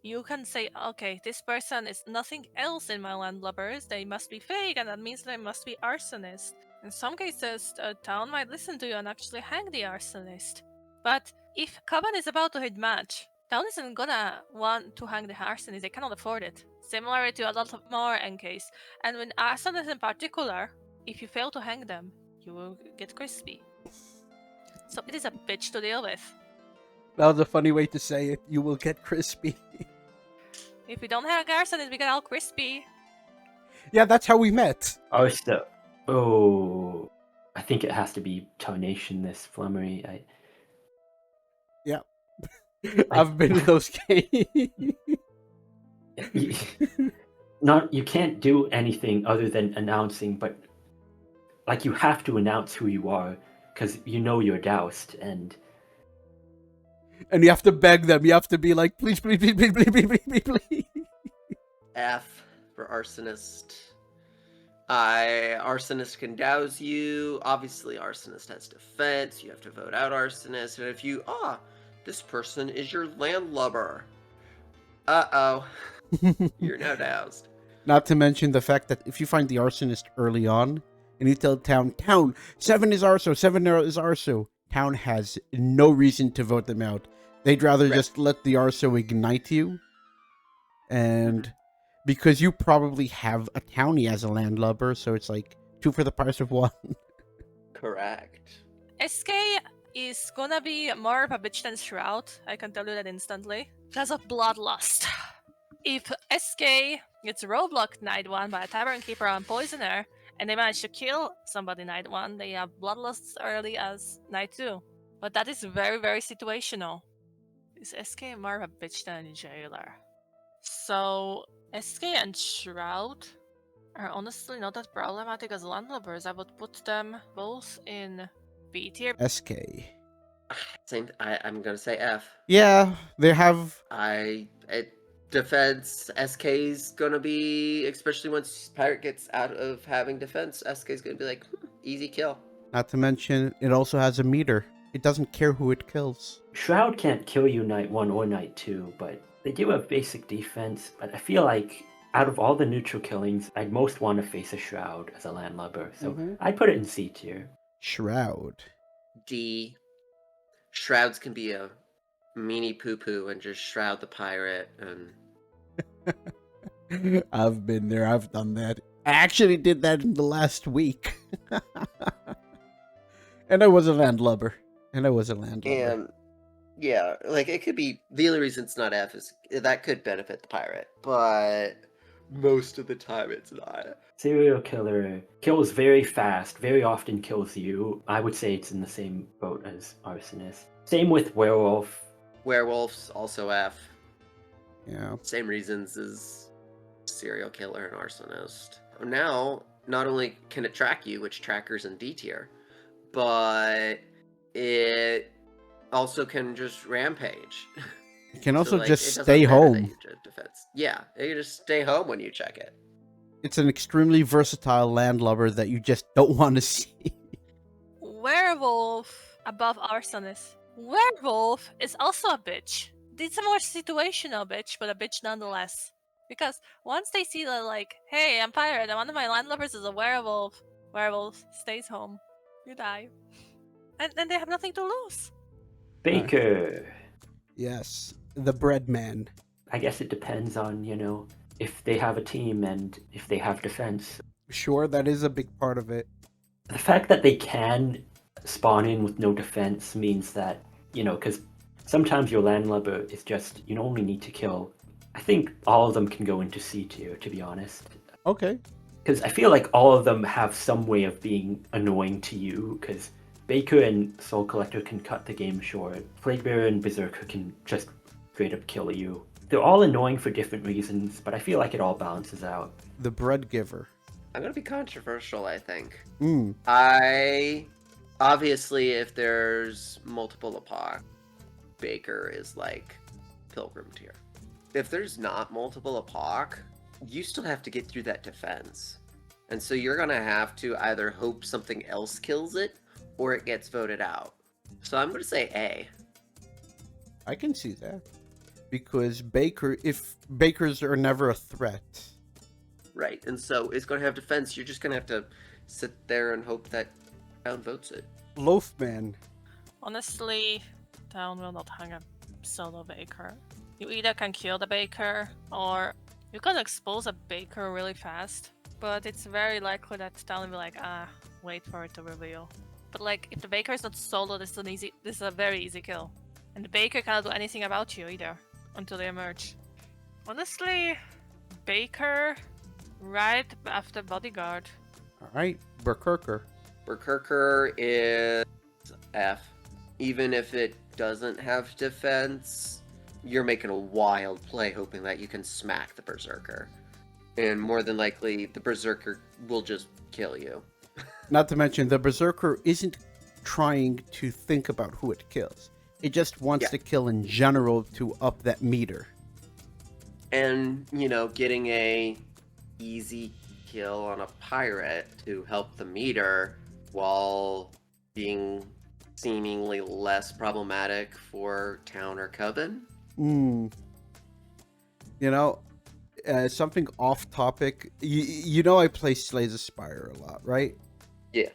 You can say, okay, this person is nothing else in my landlubbers, they must be fake, and that means they must be Arsonist. In some cases, a town might listen to you and actually hang the Arsonist. But if Coven is about to hit match, town isn't gonna want to hang the Arsonist, they cannot afford it. Similar to a lot of more NKs. And with Arsonists in particular, if you fail to hang them, you will get crispy. So it is a bitch to deal with. That was a funny way to say it. You will get crispy. If we don't hang Arsonist, we get all crispy. Yeah, that's how we met. I think it has to be Tonation, this flummery. I've been in those games. You can't do anything other than announcing, but like you have to announce who you are because you know you're doused, and you have to beg them. You have to be like, please, please, please, please, please, please, please, please. F for Arsonist. Arsonist can douse you. Obviously, Arsonist has defense. You have to vote out Arsonist. And if you, this person is your landlubber. Uh-oh. You're now doused. Not to mention the fact that if you find the Arsonist early on, and you tell town, 7 is Arso, 7 is Arso, town has no reason to vote them out. They'd rather just let the Arso ignite you. And because you probably have a townie as a landlubber, so it's like 2 for the price of 1. Correct. SK is gonna be more of a bitch than Shroud, I can tell you that instantly. Because of Bloodlust. If SK gets roadblocked night 1 by a Tavern Keeper and Poisoner, and they manage to kill somebody night 1, they have Bloodlust early as night 2. But that is very, very situational. Is SK more of a bitch than a Jailer? So, SK and Shroud are honestly not that problematic as landlubbers. I would put them both in B tier. SK. I'm gonna say F. Yeah, they have... Defense, SK's gonna be, especially once Pirate gets out of having defense, SK's gonna be like, easy kill. Not to mention, it also has a meter. It doesn't care who it kills. Shroud can't kill you night 1 or night 2, but they do have basic defense. But I feel like out of all the neutral killings, I'd most want to face a Shroud as a landlubber, so I'd put it in C tier. Shroud. D. Shrouds can be a meanie poo-poo and just shroud the pirate and... I've been there, I've done that. I actually did that in the last week. And I was a landlubber. And yeah, like it could be, the only reason it's not F is that could benefit the pirate, but most of the time it's not. Serial killer kills very fast, very often kills you. I would say it's in the same boat as Arsonist. Same with werewolf. Werewolves, also F. Yeah. Same reasons as serial killer and arsonist. Now, not only can it track you, which trackers in D tier, but it also can just rampage. It can also it just doesn't stay matter that home. you did defense. Yeah, it can just stay home when you check it. It's an extremely versatile landlubber that you just don't want to see. Werewolf above arsonist. Werewolf is also a bitch. It's a more situational bitch, but a bitch nonetheless. Because once they see that, like, hey, I'm pirate, and one of my landlubbers is a werewolf, werewolf stays home. You die. And then they have nothing to lose. Baker. Yes, the bread man. I guess it depends on, if they have a team and if they have defense. Sure, that is a big part of it. The fact that they can spawn in with no defense means that, because sometimes your Landlubber is just, you only need to kill. I think all of them can go into C tier, to be honest. Okay. Because I feel like all of them have some way of being annoying to you, because Baker and Soul Collector can cut the game short. Plaguebearer and Berserker can just straight up kill you. They're all annoying for different reasons, but I feel like it all balances out. The bread giver. I'm gonna be controversial, I think. Mm. Obviously, if there's multiple epoch, Baker is like Pilgrim tier. If there's not multiple epoch, you still have to get through that defense. And so you're gonna have to either hope something else kills it, or it gets voted out. So I'm gonna say A. I can see that. Because if Bakers are never a threat. Right, and so it's gonna have defense, you're just gonna have to sit there and hope that town votes it. Loafman. Honestly, town will not hang a solo baker. You either can kill the baker, or you can expose a baker really fast. But it's very likely that town will be like, wait for it to reveal. But like, if the baker is not solo, this is a very easy kill. And the baker cannot do anything about you either, until they emerge. Honestly, baker, right after bodyguard. Alright, Berserker. Berserker is F. Even if it doesn't have defense, you're making a wild play hoping that you can smack the Berserker. And more than likely, the Berserker will just kill you. Not to mention, the Berserker isn't trying to think about who it kills. It just wants to kill in general to up that meter. And, getting a easy kill on a pirate to help the meter while being seemingly less problematic for town or coven. Something off topic. I play Slay the Spire a lot, right? Yeah.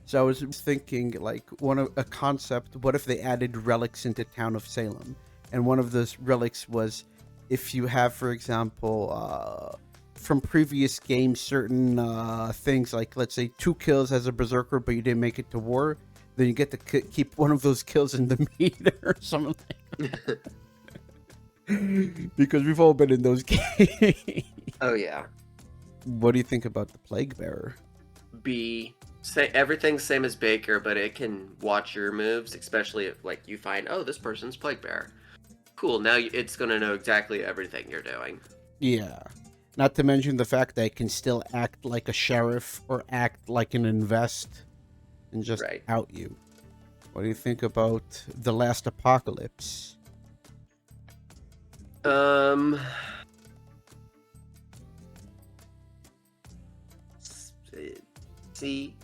So I was thinking, like, a concept, what if they added relics into Town of Salem? And one of those relics was, if you have, for example, from previous games, certain things, like, let's say, 2 kills as a Berserker, but you didn't make it to war, then you get to keep one of those kills in the meter or something like that. Because we've all been in those games. Oh, yeah. What do you think about the Plaguebearer? B. Everything's same as Baker, but it can watch your moves, especially if you find, this person's Plaguebearer. Cool, now it's going to know exactly everything you're doing. Yeah. Not to mention the fact that it can still act like a sheriff or act like an invest and just out you. What do you think about the last apocalypse? See,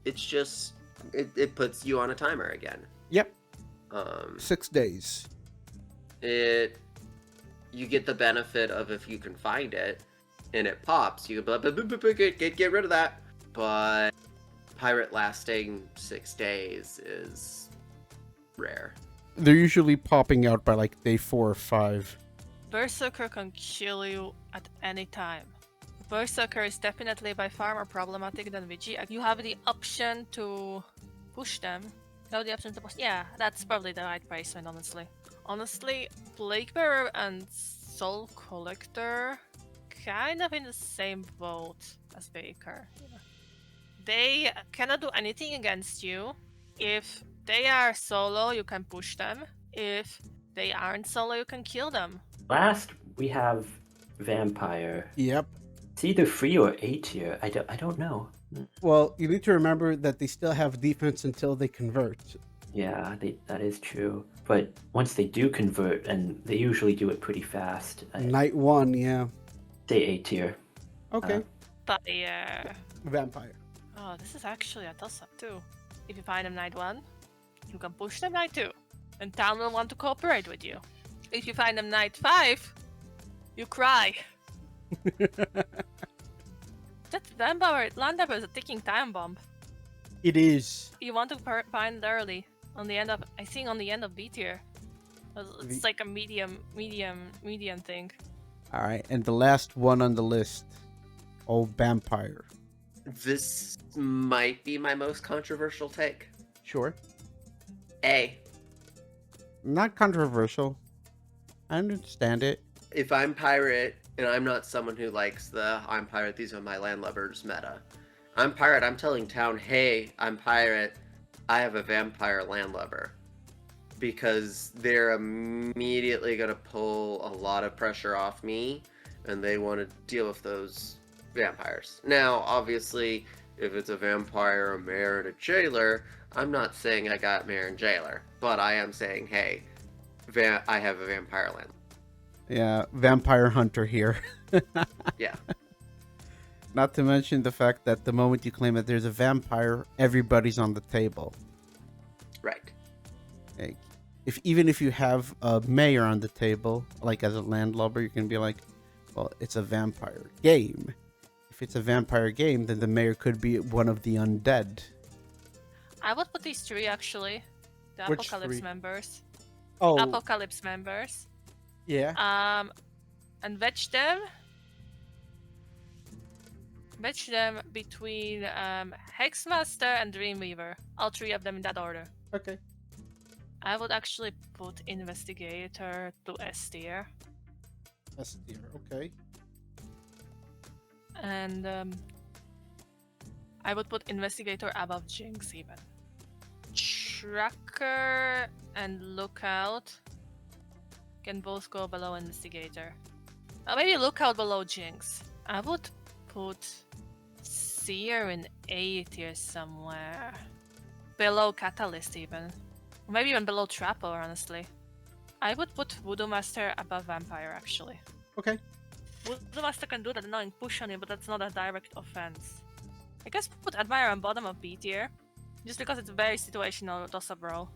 it's just it puts you on a timer again. Yep. 6 days. You get the benefit of if you can find it and it pops, you can get rid of that. But pirate lasting 6 days is rare. They're usually popping out by like day 4 or 5. Berserker can kill you at any time. Berserker is definitely by far more problematic than VG. You have the option to push them. You have the option to push. Yeah, that's probably the right placement, honestly. Honestly, Plaguebearer and Soul Collector kind of in the same boat as Baker. They cannot do anything against you. If they are solo, you can push them. If they aren't solo, you can kill them. Last, we have Vampire. Yep. It's either free or A tier. I don't know. Well, you need to remember that they still have defense until they convert. Yeah, that is true. But once they do convert, and they usually do it pretty fast. Night 1, yeah. Say A tier. Okay. But yeah. Vampire. Oh, this is actually a toss-up too. If you find them night 1, you can push them night 2. And town will want to cooperate with you. If you find them night 5, you cry. That Landlubber is a ticking time bomb. It is. You want to find early. On the end of B tier. It's like a medium thing. All right, and the last one on the list, old vampire. This might be my most controversial take. Sure. A. Not controversial. I understand it. If I'm pirate, and I'm not someone who likes the I'm pirate, these are my landlubbers meta. I'm pirate, I'm telling town, hey, I'm pirate, I have a vampire landlubber. Because they're immediately going to pull a lot of pressure off me, and they want to deal with those vampires. Now, obviously, if it's a vampire, a mayor, and a jailer, I'm not saying I got mayor and jailer, but I am saying, hey, I have a vampire land. Yeah, vampire hunter here. Yeah. Not to mention the fact that the moment you claim that there's a vampire, everybody's on the table. Right. Like, even if you have a mayor on the table, like as a landlubber, you can be like, well, it's a vampire game. If it's a vampire game, then the mayor could be one of the undead. I would put these three actually. The Which Apocalypse three? members. Oh, Apocalypse members. yeah. And wedge them between Hexmaster and Dreamweaver. All three of them in that order. Okay. I would actually put Investigator to S tier. S tier, okay. And I would put Investigator above Jinx even. Tracker and Lookout can both go below Investigator. Maybe Lookout below Jinx. I would put Seer in A tier somewhere. Below Catalyst even. Maybe even below Trapper, honestly. I would put Voodoo Master above Vampire, actually. Okay. Voodoo Master can do that annoying push on you, but that's not a direct offense. I guess put Admirer on bottom of B tier. Just because it's very situational toss-up role.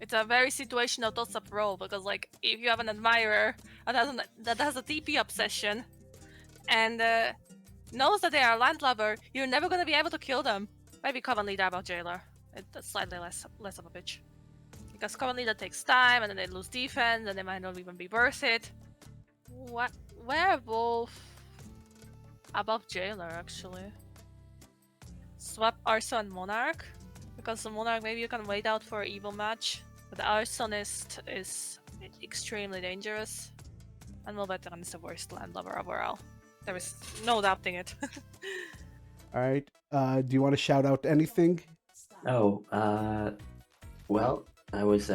It's a very situational toss-up role, because like, if you have an Admirer that has a TP obsession, and knows that they are a Landlubber, you're never gonna be able to kill them. Maybe Coven Leader about Jailer. It's slightly less of a bitch. Because Coven Leader takes time, and then they lose defense, and they might not even be worth it. What? Werewolf above Jailer, actually. Swap Arson and Monarch. Because the Monarch, maybe you can wait out for an evil match. But the Arsonist is extremely dangerous. And Veteran is the worst landlubber overall. There is no doubting it. Alright. Do you want to shout out anything? Oh, well, I was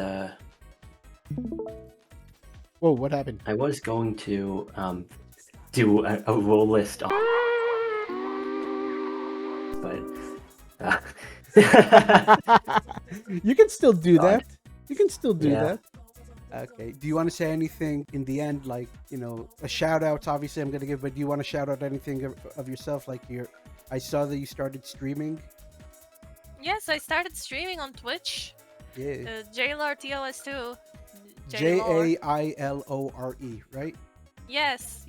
Whoa, what happened? I was going to do a role list on, but You can still do God. that. You can still do Yeah. that. Okay. Do you want to say anything in the end, like, you know, a shout out? Obviously, I'm gonna give, but do you want to shout out anything of yourself? Like, I saw that you started streaming. Yes, I started streaming on Twitch. Yeah. Jailor TOS2. Jailore, right? Yes.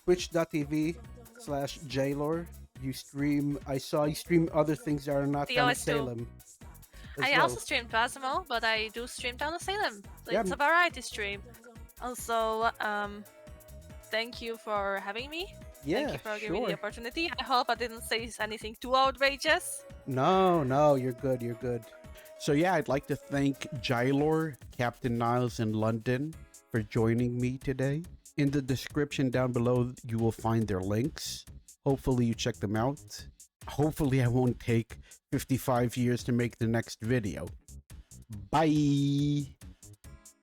Twitch.tv/Jailor. You stream. I saw you stream other things that are not Town of TOS2. Salem. as I well. also stream Phasmo, but I do stream Town of Salem. Yeah, It's a variety stream. Also, thank you for having me. Yeah, Thank you for giving me sure. the opportunity. I hope I didn't say anything too outrageous. No, you're good. You're good. So yeah, I'd like to thank Jailor, Captain Niles in London for joining me today. In the description down below, you will find their links. Hopefully you check them out. Hopefully I won't take 55 years to make the next video. Bye!